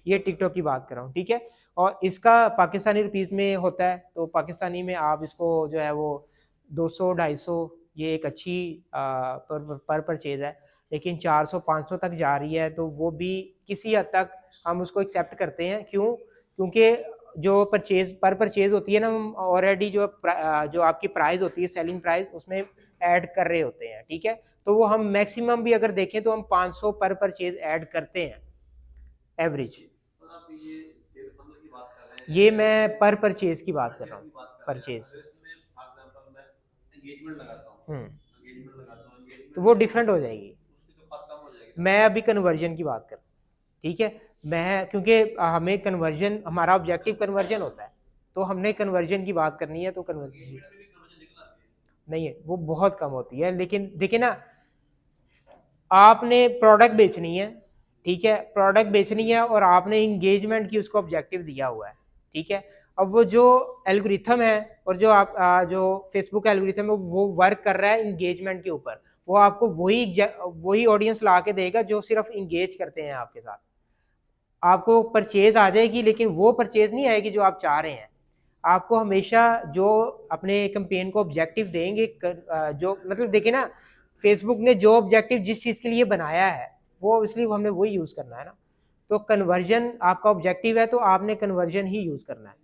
ये टिकटॉक की बात कर रहा हूँ, ठीक है। और इसका पाकिस्तानी रुपीज़ में होता है, तो पाकिस्तानी में आप इसको जो है वो 200-250, ये एक अच्छी पर परचेज है, लेकिन 400-500 तक जा रही है तो वो भी किसी हद तक हम उसको एक्सेप्ट करते हैं। क्यों? क्योंकि जो पर परचेज होती है ना, हम ऑलरेडी जो आपकी प्राइस होती है, सेलिंग प्राइस, उसमें ऐड कर रहे होते हैं, ठीक है। तो वो हम मैक्सिमम भी अगर देखें तो हम 500 पर परचेज ऐड करते हैं एवरेज। ये मैं पर परचेज की बात कर रहा हूँ, परचेज। तो वो डिफरेंट हो जाएगी। उसकी तो कॉस्ट कम हो जाएगी। मैं अभी कन्वर्जन की बात कर, ठीक है, मैं क्योंकि हमें कन्वर्जन, हमारा ऑब्जेक्टिव कन्वर्जन होता है, तो हमने कन्वर्जन की बात करनी है, तो कन्वर्जन एंगेजमेंट में भी कन्वर्जन निकल आती है। नहीं है, वो बहुत कम होती है। लेकिन देखिए ना, आपने प्रोडक्ट बेचनी है, ठीक है, प्रोडक्ट बेचनी है और आपने इंगेजमेंट की उसको ऑब्जेक्टिव दिया हुआ है, ठीक है। अब वो जो एल्गोरिथम है और जो आप जो फेसबुक एल्गोरिथम है वो वर्क कर रहा है इंगेजमेंट के ऊपर, वो आपको वही ऑडियंस ला के देगा जो सिर्फ इंगेज करते हैं आपके साथ। आपको परचेज आ जाएगी, लेकिन वो परचेज नहीं आएगी जो आप चाह रहे हैं। आपको हमेशा जो अपने कैंपेन को ऑब्जेक्टिव देंगे, जो मतलब देखिए ना, फेसबुक ने जो ऑब्जेक्टिव जिस चीज़ के लिए बनाया है वो इसलिए हमने वही यूज़ करना है ना। तो कन्वर्जन आपका ऑब्जेक्टिव है तो आपने कन्वर्जन ही यूज़ करना है।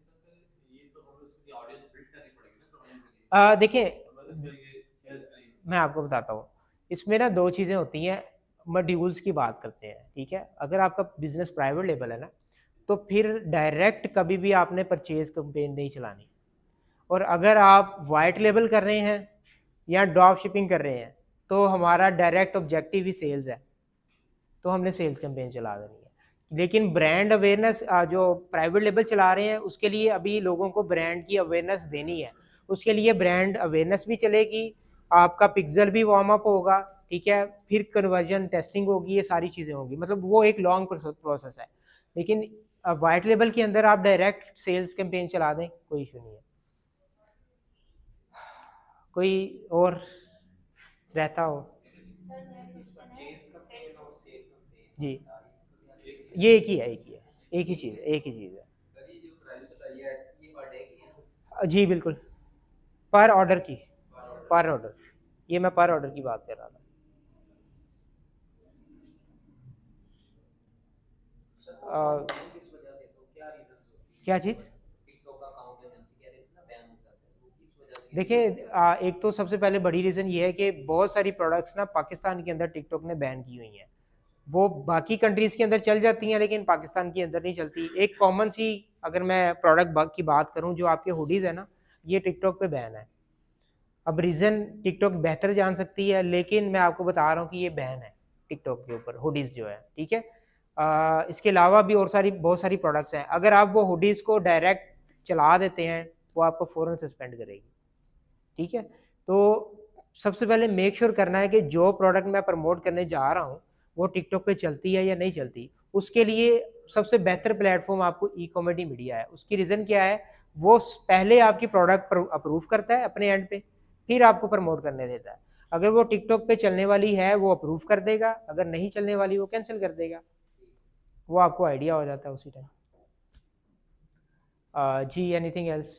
ये तो हमें उसकी ऑडियंस बिल्ड करनी पड़ेगी ना कन्वर्जन के लिए। देखिए, तो ये सेल्स के लिए मैं आपको बताता हूँ, इसमें ना दो चीज़ें होती हैं। मॉड्यूल्स की बात करते हैं, ठीक है। अगर आपका बिजनेस प्राइवेट लेवल है ना, तो फिर डायरेक्ट कभी भी आपने परचेज कैंपेन नहीं चलानी। और अगर आप वाइट लेबल कर रहे हैं या ड्रॉप शिपिंग कर रहे हैं, तो हमारा डायरेक्ट ऑब्जेक्टिव ही सेल्स है, तो हमने सेल्स कैंपेन चला देनी है। लेकिन ब्रांड अवेयरनेस जो प्राइवेट लेवल चला रहे हैं उसके लिए अभी लोगों को ब्रांड की अवेयरनेस देनी है। उसके लिए ब्रांड अवेयरनेस भी चलेगी, आपका पिक्सल भी वार्म अप होगा, ठीक है, फिर कन्वर्जन टेस्टिंग होगी, ये सारी चीज़ें होंगी। मतलब वो एक लॉन्ग प्रोसेस है। लेकिन वाइट लेवल के अंदर आप डायरेक्ट सेल्स कैंपेन चला दें, कोई इशू नहीं है। कोई और रहता हो परचेज कैंपेन और सेल कैंपेन जी, एक ये एक ही है, एक ही है, एक ही चीज़ है। सर ये जो प्राइस बताई है ये पर डे की है? जी बिल्कुल, पर ऑर्डर की, पर ऑर्डर। पर ऑर्डर, ये मैं पर ऑर्डर की बात कर रहा था। सर अ, किस वजह से, तो क्या रीजन होती है? क्या चीज़? टिकटॉक का अकाउंट एजेंसी कह रही थी ना बैन हो जाता है, वो किस वजह से? देखिए, एक तो सबसे पहले बड़ी रीज़न ये है कि बहुत सारी प्रोडक्ट्स ना पाकिस्तान के अंदर टिकटॉक ने बैन की हुई हैं। वो बाकी कंट्रीज़ के अंदर चल जाती हैं लेकिन पाकिस्तान के अंदर नहीं चलती। एक कॉमन सी, अगर मैं प्रोडक्ट की बात करूं, जो आपके हुडीज़ है ना, ये टिकटॉक पे बैन है। अब रीज़न टिकटॉक बेहतर जान सकती है, लेकिन मैं आपको बता रहा हूँ कि ये बैन है टिकटॉक के ऊपर हुडीज़ जो है, ठीक है। इसके अलावा भी और बहुत सारी प्रोडक्ट्स हैं। अगर आप वो हुडीज़ को डायरेक्ट चला देते हैं, वो आपको फ़ौरन सस्पेंड करेगी, ठीक है। तो सबसे पहले मेक श्योर करना है कि जो प्रोडक्ट मैं प्रमोट करने जा रहा हूँ वो टिकटॉक पे चलती है या नहीं चलती। उसके लिए सबसे बेहतर प्लेटफॉर्म आपको ई कॉमेडी मीडिया है। उसकी रीज़न क्या है, वो पहले आपकी प्रोडक्ट अप्रूव करता है अपने एंड पे, फिर आपको प्रमोट करने देता है। अगर वो टिकटॉक पे चलने वाली है वो अप्रूव कर देगा, अगर नहीं चलने वाली वो कैंसिल कर देगा। वो आपको आइडिया हो जाता है उसी टाइम। जी, एनीथिंग एल्स?